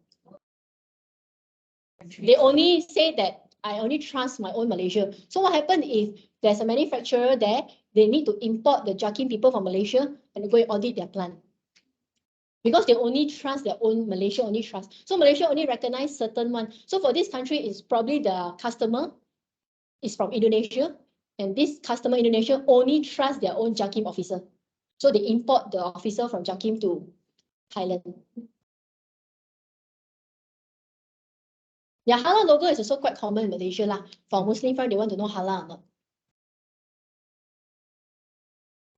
Speaker 2: They only say that I only trust my own Malaysia. So what happens if there's a manufacturer there, they need to import the Jakim people from Malaysia and go and audit their plant. Because they only trust their own, Malaysia only trust. So Malaysia only recognize certain one. So for this country, it's probably the customer is from Indonesia, and this customer Indonesia only trust their own Jakim officer. So they import the officer from Jakim to Thailand. Yeah, halal logo is also quite common in Malaysia lah. For Muslim friend, they want to know halal or not.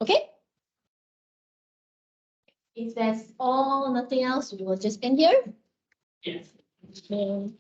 Speaker 2: Okay? If there's all nothing else, we will just end here.
Speaker 1: Yes.
Speaker 2: Okay.